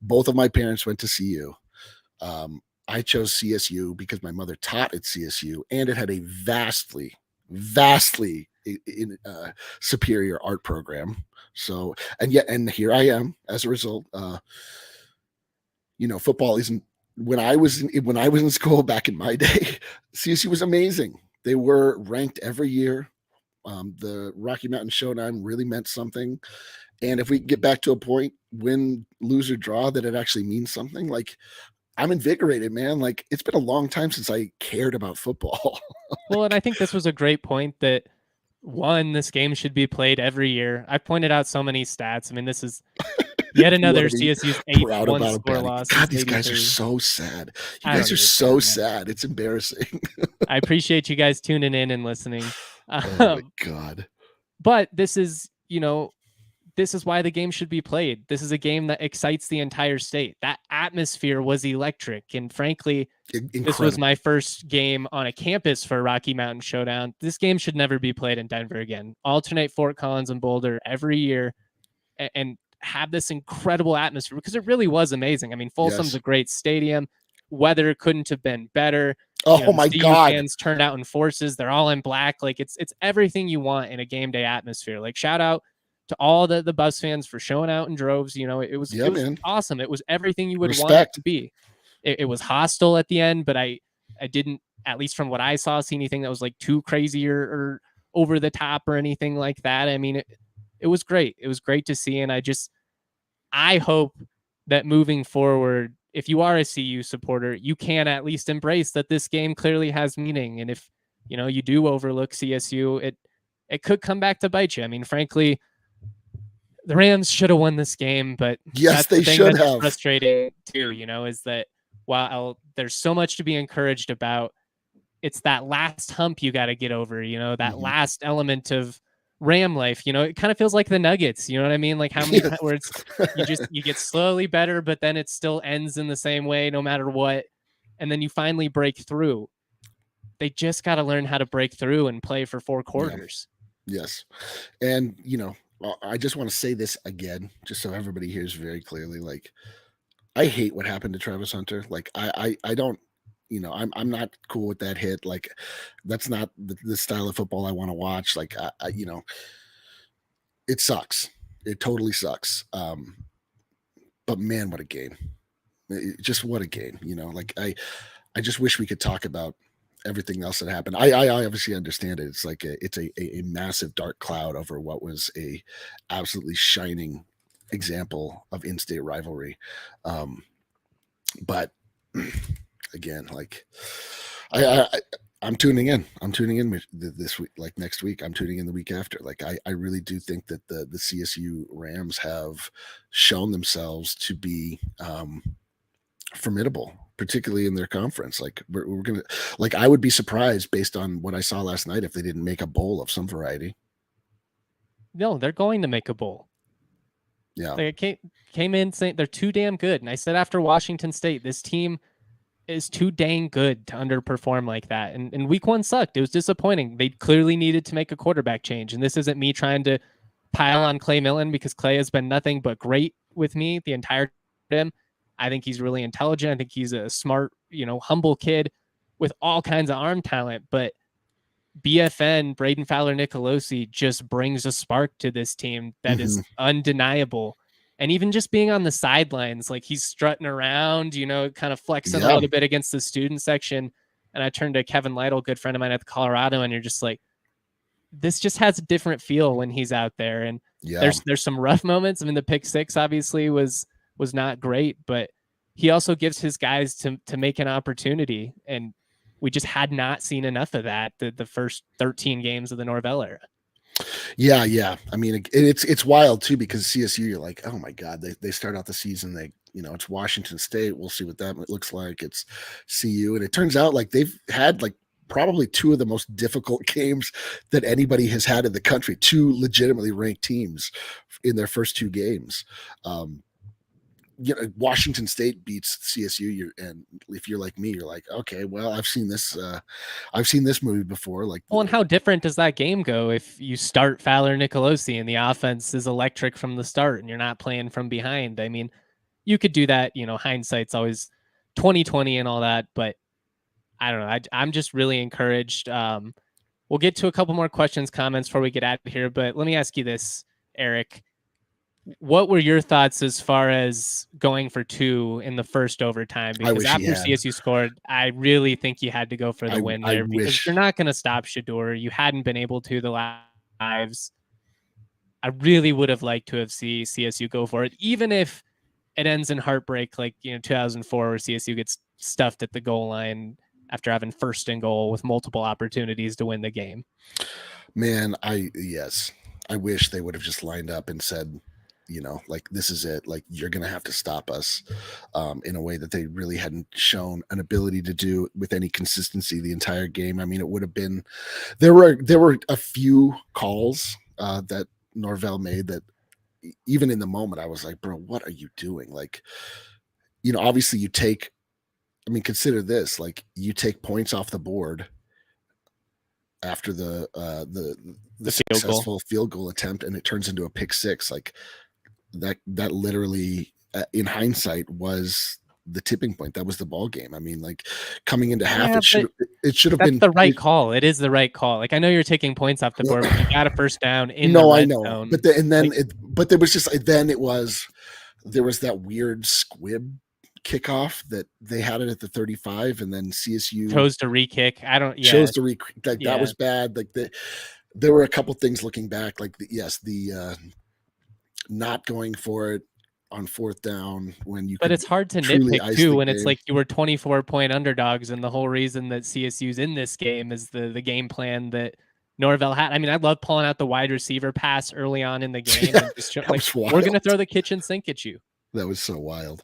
both of my parents went to CU. I chose CSU because my mother taught at CSU, and it had a vastly superior art program. So, and here I am as a result. Football isn't. When I was in school back in my day, CSU was amazing. They were ranked every year. The Rocky Mountain Showdown really meant something. And if we get back to a point, win, lose, or draw, that it actually means something, like I'm invigorated, man. Like it's been a long time since I cared about football. Well, and I think this was a great point that One, this game should be played every year. I pointed out so many stats. I mean, this is yet another CSU's eighth proud one about a score bad loss God, since these guys are 83. so sad. You I guys don't are even so care, man. sad. It's embarrassing. I appreciate you guys tuning in and listening. Oh my God. But this is, this is why the game should be played. This is a game that excites the entire state. That atmosphere was electric. And frankly, this was my first game on a campus for Rocky Mountain Showdown. This game should never be played in Denver again. Alternate Fort Collins and Boulder every year and have this incredible atmosphere, because it really was amazing. I mean, Folsom's a great stadium. Weather couldn't have been better. Oh my God. Fans turned out in forces. They're all in black. Like it's everything you want in a game day atmosphere. Like shout out to all the bus fans for showing out in droves. It was awesome. It was everything you would want it to be. It was hostile at the end, but I didn't, at least from what I saw, see anything that was like too crazy or over the top or anything like that. I mean, it was great. It was great to see. And I hope that moving forward, if you are a CU supporter, you can at least embrace that this game clearly has meaning. And if, you do overlook CSU, it could come back to bite you. I mean, frankly, the Rams should have won this game, but yes, they should have. Frustrating too, is that while there's so much to be encouraged about, it's that last hump you got to get over, that last element of Ram life. It kind of feels like the Nuggets, you know what I mean? Like how many where it's you get slowly better, but then it still ends in the same way no matter what. And then you finally break through. They just got to learn how to break through and play for 4 quarters. Yeah. Yes. And, I just want to say this again, just so everybody hears very clearly. Like, I hate what happened to Travis Hunter. Like, I don't, I'm not cool with that hit. Like, that's not the style of football I want to watch. Like, it sucks. It totally sucks. But man, what a game! Just what a game. Like I just wish we could talk about everything else that happened. I obviously understand it. It's like it's a massive dark cloud over what was a absolutely shining example of in-state rivalry. But again, like I'm tuning in. I'm tuning in this week, like next week. I'm tuning in the week after. Like I really do think that the CSU Rams have shown themselves to be formidable, particularly in their conference. Like we're gonna, like I would be surprised based on what I saw last night if they didn't make a bowl of some variety. No, they're going to make a bowl. Yeah, they came in saying they're too damn good, and I said after Washington State, this team is too dang good to underperform like that. And week 1 sucked. It was disappointing. They clearly needed to make a quarterback change. And this isn't me trying to pile on Clay Millen, because Clay has been nothing but great with me the entire time. I think he's really intelligent. I think he's a smart, humble kid with all kinds of arm talent. But BFN, Braden Fowler-Nicolosi, just brings a spark to this team that is undeniable. And even just being on the sidelines, like he's strutting around, kind of flexing a little bit against the student section. And I turned to Kevin Lytle, good friend of mine at the Colorado, and you're just like, this just has a different feel when he's out there. And there's some rough moments. I mean, the pick 6 obviously was not great, but he also gives his guys to make an opportunity. And we just had not seen enough of that the first 13 games of the Norvell era. Yeah. I mean, it's wild too, because CSU, you're like, oh my God, they start out the season, it's Washington State. We'll see what that looks like. It's CU. And it turns out like they've had like probably 2 of the most difficult games that anybody has had in the country, 2 legitimately ranked teams in their first 2 games. Washington State beats CSU, and if you're like me, you're like, okay, well, I've seen this movie before. Like, well, and how different does that game go if you start Fowler-Nicolosi and the offense is electric from the start and you're not playing from behind? I mean, you could do that. Hindsight's always 20/20 and all that, but I don't know. I'm just really encouraged. We'll get to a couple more questions, comments before we get out of here, but let me ask you this, Eric. What were your thoughts as far as going for 2 in the first overtime? Because after CSU scored, I really think you had to go for the win there, because you're not going to stop Shedeur. You hadn't been able to the lives. I really would have liked to have seen CSU go for it, even if it ends in heartbreak, like 2004, where CSU gets stuffed at the goal line after having 1st and goal with multiple opportunities to win the game. Man, I wish they would have just lined up and said, like, this is it. Like, you're going to have to stop us in a way that they really hadn't shown an ability to do with any consistency the entire game. I mean, it would have been, there were a few calls that Norvell made that even in the moment, I was like, bro, what are you doing? Like, obviously consider this, like, you take points off the board after the successful field goal attempt and it turns into a pick six. Like, that literally in hindsight was the tipping point. That was the ball game. I mean, like, coming into half, it should have been the right call. It is the right call. Like, I know you're taking points off the board, but you got a first down in the red zone. But there was just there was that weird squib kickoff that they had it at the 35 and then CSU chose to re-kick. That was bad. Like, there were a couple things looking back, like the not going for it on fourth down when you. But it's hard to nitpick too when it's like you were 24-point underdogs, and the whole reason that CSU's in this game is the game plan that Norvell had. I mean, I love pulling out the wide receiver pass early on in the game. Yeah, and just like, we're going to throw the kitchen sink at you. That was so wild.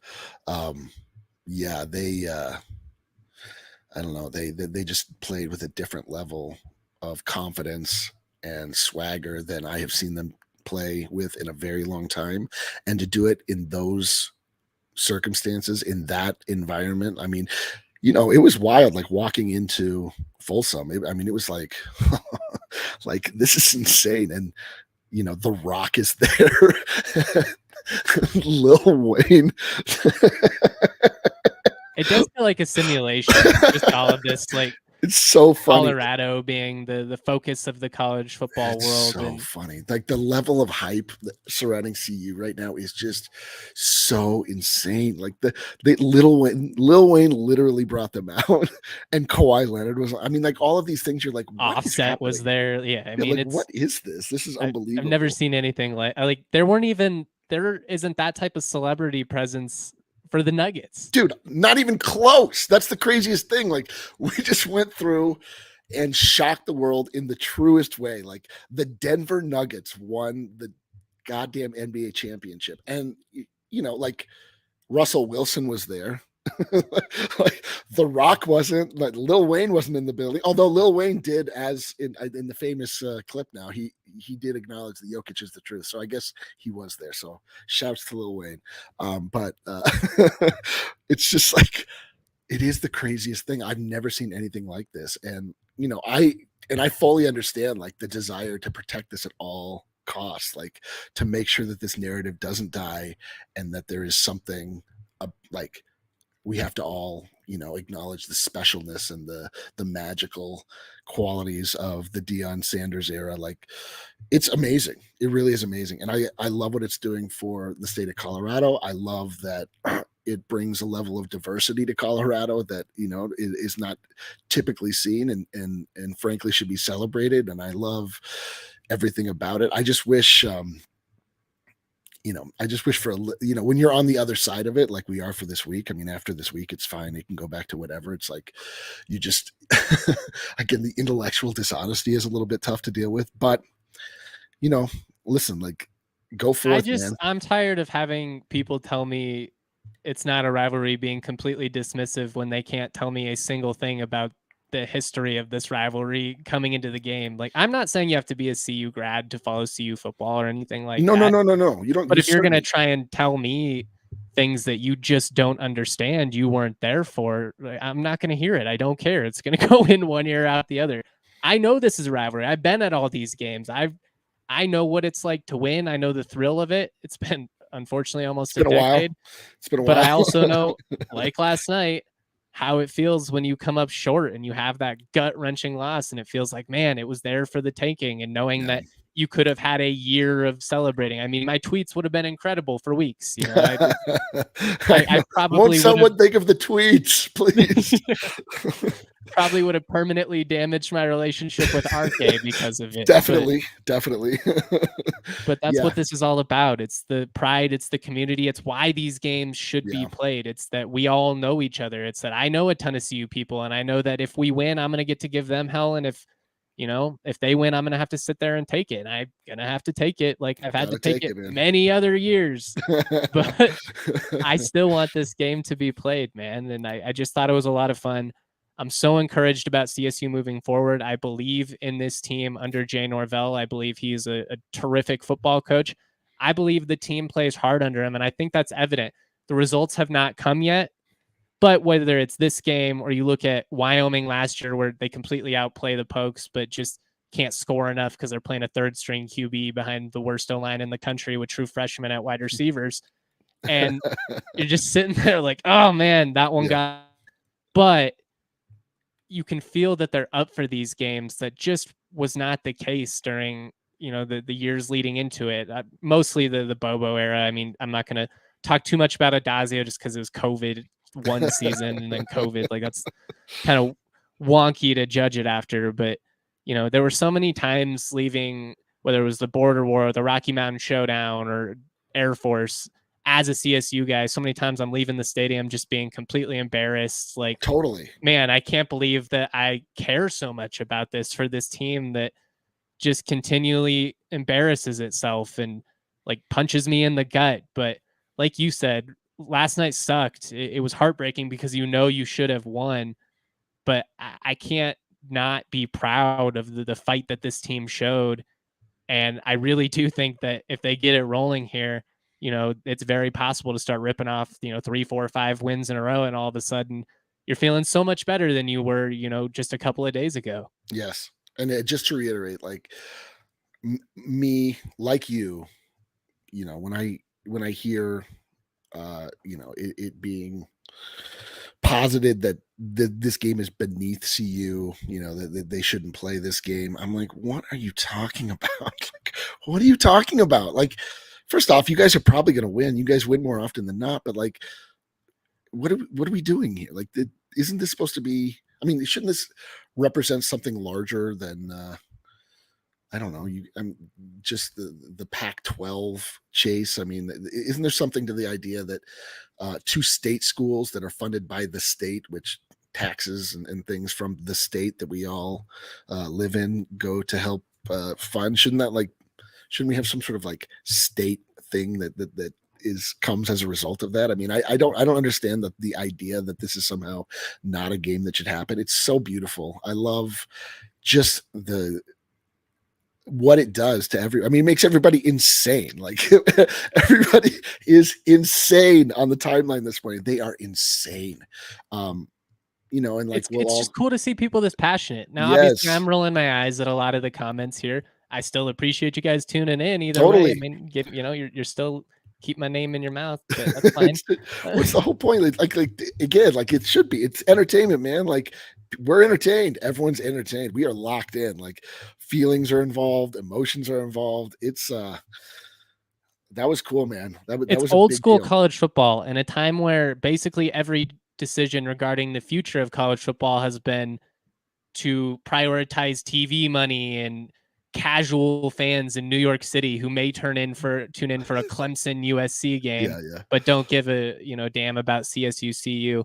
Yeah, they I don't know, they just played with a different level of confidence and swagger than I have seen them play with in a very long time. And to do it in those circumstances, in that environment, I mean, it was wild, like walking into Folsom. It was like, like, this is insane. And, The Rock is there. Lil Wayne. It does feel like a simulation. Just all of this, like, it's so funny. Colorado being the focus of the college football world. So funny. Like, the level of hype surrounding CU right now is just so insane. Like, the Lil Wayne literally brought them out, and Kawhi Leonard was. I mean, like, all of these things. You're like, Offset was there. Yeah, I mean, like, what is this? This is unbelievable. I've never seen anything like there isn't that type of celebrity presence for the Nuggets. Dude, not even close. That's the craziest thing. Like, we just went through and shocked the world in the truest way. Like, the Denver Nuggets won the goddamn NBA championship. And, like, Russell Wilson was there. Like, The Rock wasn't, like, Lil Wayne wasn't in the building. Although Lil Wayne did, as in the famous clip now, he did acknowledge that Jokic is the truth. So I guess he was there. So shouts to Lil Wayne. But it's just like, it is the craziest thing. I've never seen anything like this. And, I fully understand, like, the desire to protect this at all costs, like, to make sure that this narrative doesn't die and that there is something like, we have to all, acknowledge the specialness and the magical qualities of the Deion Sanders era. Like, it's amazing. It really is amazing. And I love what it's doing for the state of Colorado. I love that it brings a level of diversity to Colorado that, is not typically seen and frankly should be celebrated. And I love everything about it. I just wish, for, when you're on the other side of it, like we are for this week. I mean, after this week, it's fine. It can go back to whatever. It's like, you just, again, the intellectual dishonesty is a little bit tough to deal with, but, listen, like, go forth, man. I'm tired of having people tell me it's not a rivalry being completely dismissive when they can't tell me a single thing about the history of this rivalry coming into the game. Like, I'm not saying you have to be a CU grad to follow CU football or anything like that. No. You don't. But if you're going to try and tell me things that you just don't understand, you weren't there for, I'm not going to hear it. I don't care. It's going to go in one ear out the other. I know this is a rivalry. I've been at all these games. I know what it's like to win. I know the thrill of it. It's been, unfortunately, almost a decade. It's been a while. But I also know, like last night, how it feels when you come up short and you have that gut-wrenching loss, and it feels like, man, it was there for the taking, and knowing that you could have had a year of celebrating. I mean, my tweets would have been incredible for weeks. I probably won't someone think of the tweets, please. Probably would have permanently damaged my relationship with RK because of it. Definitely. But that's what this is all about. It's the pride. It's the community. It's why these games should be played. It's that we all know each other. It's that I know a ton of CU people, and I know that if we win, I'm going to get to give them hell. And if if they win, I'm going to have to sit there and take it. And I'm going to have to take it like I've had to take it man. many other years. But I still want this game to be played, man. And I just thought it was a lot of fun. I'm so encouraged about CSU moving forward. I believe in this team under Jay Norvell. I believe he's a terrific football coach. I believe the team plays hard under him, and I think that's evident. The results have not come yet, but whether it's this game or you look at Wyoming last year where they completely outplay the Pokes, but just can't score enough because they're playing a third string QB behind the worst O-line in the country with true freshmen at wide receivers. And you're just sitting there like, oh man, that one got, but you can feel that they're up for these games. That just was not the case during, the years leading into it. Mostly the Bobo era. I mean, I'm not going to talk too much about Adazio just because it was COVID one season and then COVID. Like that's kind of wonky to judge it after. But, there were so many times leaving, whether it was the Border War or the Rocky Mountain Showdown or Air Force, as a CSU guy, so many times I'm leaving the stadium just being completely embarrassed. Like, totally, man, I can't believe that I care so much about this for this team that just continually embarrasses itself and like punches me in the gut. But like you said, last night sucked. It was heartbreaking because you should have won, but I can't not be proud of the fight that this team showed. And I really do think that if they get it rolling here, it's very possible to start ripping off, 3, 4, 5 wins in a row. And all of a sudden you're feeling so much better than you were, just a couple of days ago. Yes. And just to reiterate, like me, like you, when I hear, it being posited that this game is beneath CU, that they shouldn't play this game. I'm like, what are you talking about? Like, what are you talking about? Like, first off, you guys are probably going to win. You guys win more often than not, but like, what are we doing here? Like, isn't this supposed to be, I mean, shouldn't this represent something larger than, I don't know. I'm just the Pac-12 chase. I mean, isn't there something to the idea that 2 state schools that are funded by the state, which taxes and things from the state that we all live in go to help fund? Shouldn't we have some sort of like state thing that comes as a result of that? I mean, I don't understand the idea that this is somehow not a game that should happen. It's so beautiful. I love just what it does to it makes everybody insane. Like everybody is insane on the timeline this morning. They are insane. And like it's just cool to see people this passionate. Now, obviously, I'm rolling my eyes at a lot of the comments here. I still appreciate you guys tuning in either way. I mean, you're still keep my name in your mouth, but that's fine. What's the whole point? Like again, like it should be. It's entertainment, man. Like we're entertained. Everyone's entertained. We are locked in. Like feelings are involved, emotions are involved. It's that was cool, man. That was old school college football in a time where basically every decision regarding the future of college football has been to prioritize TV money and casual fans in New York City who may tune in for a Clemson USC game, but don't give a damn about CSU CU.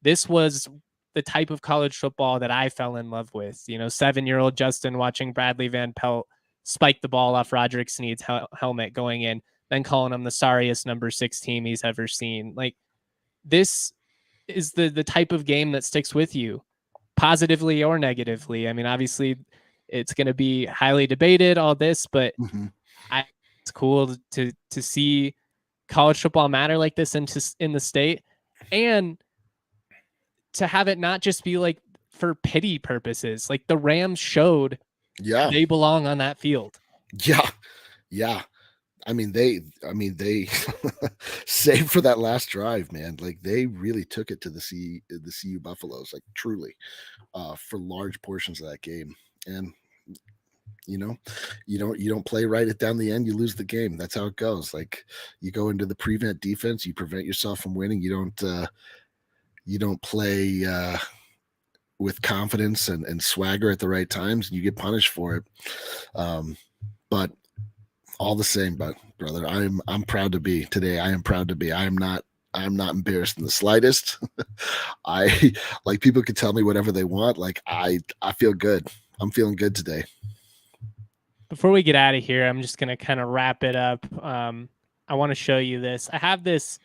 This was the type of college football that I fell in love with. 7-year-old Justin watching Bradley Van Pelt spike the ball off Roderick Sneed's helmet going in, then calling him the sorriest number 6 team he's ever seen. Like, this is the type of game that sticks with you, positively or negatively. I mean, obviously, it's going to be highly debated, all this, but it's cool to see college football matter like this in the state, and to have it not just be like for pity purposes. Like the Rams showed they belong on that field. Yeah. I mean, they saved for that last drive, man. Like they really took it to the CU Buffaloes, like truly, for large portions of that game. And you don't play right at down the end, you lose the game. That's how it goes. Like you go into the prevent defense, you prevent yourself from winning. You don't play with confidence and swagger at the right times, and you get punished for it. But all the same, brother, I'm proud to be today. I am proud to be. I am not embarrassed in the slightest. Like people can tell me whatever they want. Like I feel good. I'm feeling good today. Before we get out of here, I'm just going to kind of wrap it up. I want to show you this. I have this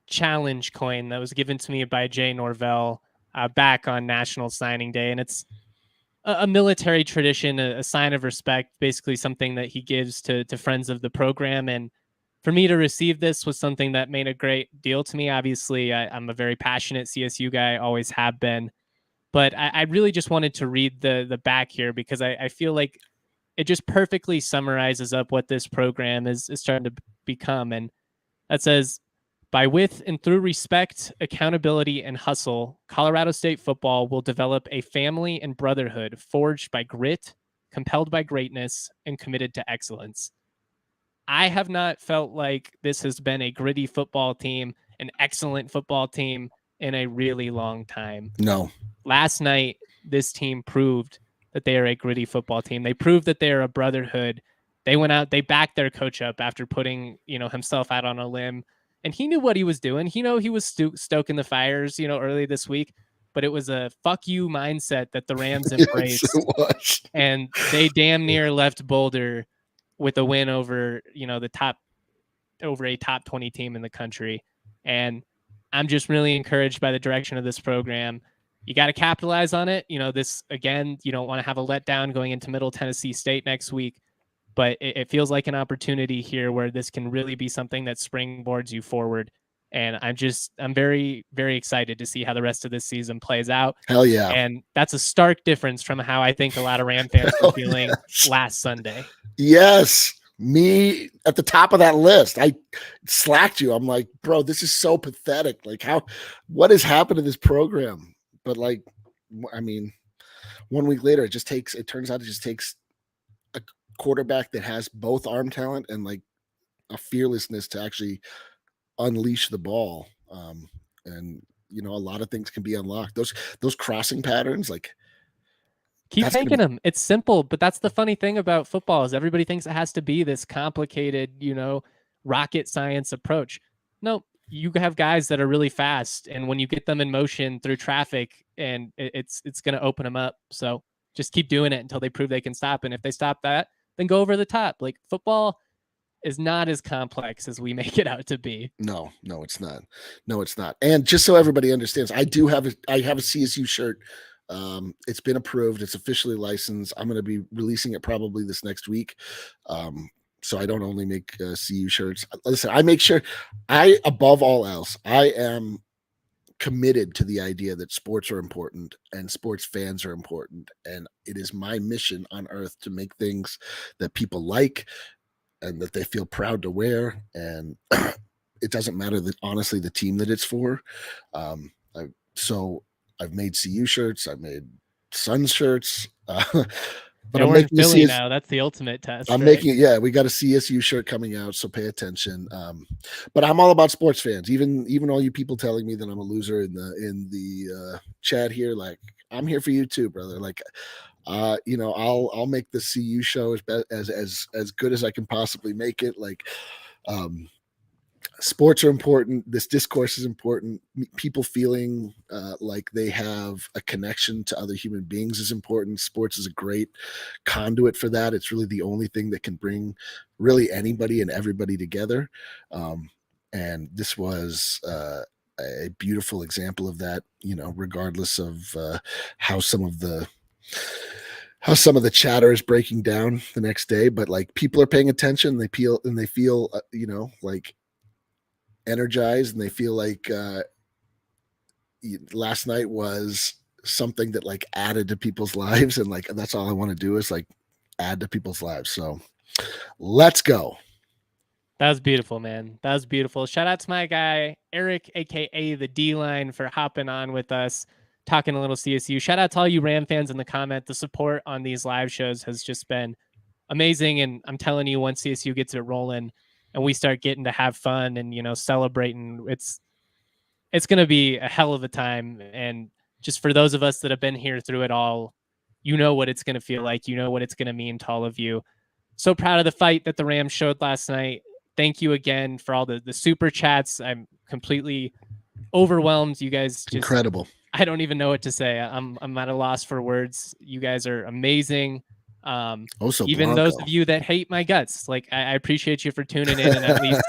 challenge coin that was given to me by Jay Norvell back on National Signing Day. And it's a military tradition, a sign of respect, basically something that he gives to friends of the program. And for me to receive this was something that made a great deal to me. Obviously, I'm a very passionate CSU guy, always have been. But I really just wanted to read the back here because I feel like it just perfectly summarizes up what this program is starting to become. And that says, by with and through respect, accountability, and hustle, Colorado State football will develop a family and brotherhood forged by grit, compelled by greatness, and committed to excellence. I have not felt like this has been a gritty football team, an excellent football team in a really long time. No. Last night, this team proved that they are a gritty football team. They proved that they are a brotherhood. They went out, they backed their coach up after putting, himself out on a limb, and he knew what he was doing. He was stoking the fires, early this week, but it was a fuck you mindset that the Rams embraced. Yes, it was. And they damn near left Boulder with a win over, over a top 20 team in the country. And I'm just really encouraged by the direction of this program. You got to capitalize on it. This, again, you don't want to have a letdown going into Middle Tennessee State next week, but it feels like an opportunity here where this can really be something that springboards you forward. And I'm very, very excited to see how the rest of this season plays out. Hell yeah. And that's a stark difference from how I think a lot of Ram fans were feeling last Sunday. Yes. Me at the top of that list. I slacked you. I'm like, bro, this is so pathetic. Like, what has happened to this program? But like, I mean, 1 week later, it turns out it just takes a quarterback that has both arm talent and like a fearlessness to actually unleash the ball. And a lot of things can be unlocked. Those crossing patterns, like, keep making them. It's simple, but that's the funny thing about football is everybody thinks it has to be this complicated, rocket science approach. No, you have guys that are really fast, and when you get them in motion through traffic, and it's going to open them up. So just keep doing it until they prove they can stop. And if they stop that, then go over the top. Like, football is not as complex as we make it out to be. No, it's not. No, it's not. And just so everybody understands, I have a CSU shirt. It's been approved. It's officially licensed. I'm going to be releasing it probably this next week. So I don't only make CU shirts. Listen, I make sure above all else, I am committed to the idea that sports are important and sports fans are important. And it is my mission on earth to make things that people like and that they feel proud to wear. And it doesn't matter honestly, the team that it's for. So I've made CU shirts. I've made Suns shirts. But we're in Philly now. That's the ultimate test. I'm making it. Yeah, we got a CSU shirt coming out, so pay attention. But I'm all about sports fans. Even all you people telling me that I'm a loser in the chat here, like, I'm here for you too, brother. Like, I'll make the CU show as good as I can possibly make it. Like, sports are important. This discourse is important. People feeling like they have a connection to other human beings is important. Sports is a great conduit for that. It's really the only thing that can bring really anybody and everybody together. And this was a beautiful example of that, regardless of how some of the chatter is breaking down the next day. But like, people are paying attention. They feel like energized, and they feel like last night was something that like added to people's lives, and like, that's all I want to do is like add to people's lives. So let's go. That was beautiful, man. That was beautiful. Shout out to my guy Eric, aka the DLine, for hopping on with us, talking a little CSU. Shout out to all you Ram fans in the comment. The support on these live shows has just been amazing, and I'm telling you, once CSU gets it rolling and we start getting to have fun and, celebrating, it's going to be a hell of a time. And just for those of us that have been here through it all, what it's going to feel like, what it's going to mean to all of you. So proud of the fight that the Rams showed last night. Thank you again for all the super chats. I'm completely overwhelmed. You guys just incredible. I don't even know what to say. I'm at a loss for words. You guys are amazing. Even those of you that hate my guts, like I appreciate you for tuning in and at least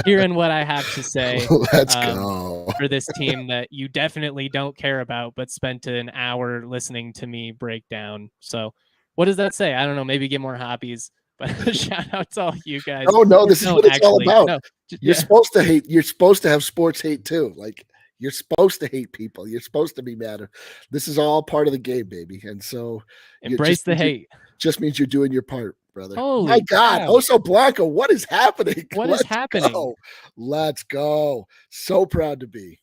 hearing what I have to say. Let's go for this team that you definitely don't care about, but spent an hour listening to me break down. So, what does that say? I don't know. Maybe get more hobbies. But shout out to all you guys. Oh no, this is what it's all about. No, you're supposed to hate. You're supposed to have sports hate too. Like you're supposed to hate people. You're supposed to be mad. This is all part of the game, baby. And so embrace the hate. Just means you're doing your part, brother. Holy my God. Cow. Oso Blanco, what is happening? What is happening? Go. Let's go. So proud to be.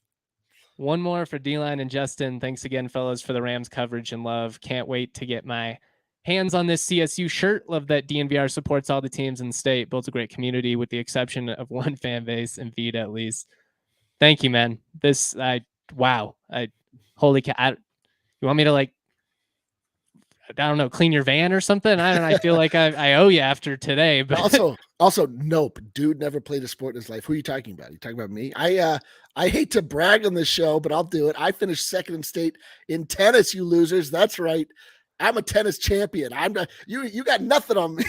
One more for DLine and Justin. Thanks again, fellas, for the Rams coverage and love. Can't wait to get my hands on this CSU shirt. Love that DNVR supports all the teams in the state. Built a great community with the exception of one fan base and feed at least. Thank you, man. Holy cow. You want me to I don't know, clean your van or something? I don't know. I feel like I owe you after today. But also, nope. Dude never played a sport in his life. Who are you talking about? You talking about me? I hate to brag on this show, but I'll do it. I finished second in state in tennis, you losers. That's right. I'm a tennis champion. I'm not, you got nothing on me.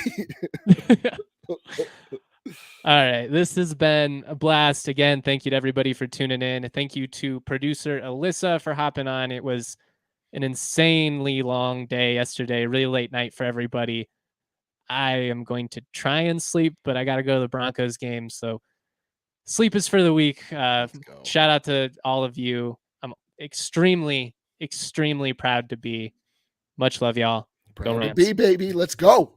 All right. This has been a blast. Again, thank you to everybody for tuning in. Thank you to producer Alyssa for hopping on. It was an insanely long day yesterday, really late night for everybody. I am going to try and sleep, but I got to go to the Broncos game. So sleep is for the week. Shout out to all of you. I'm extremely, extremely proud to be. Much love, y'all. Proud to be, baby. Let's go.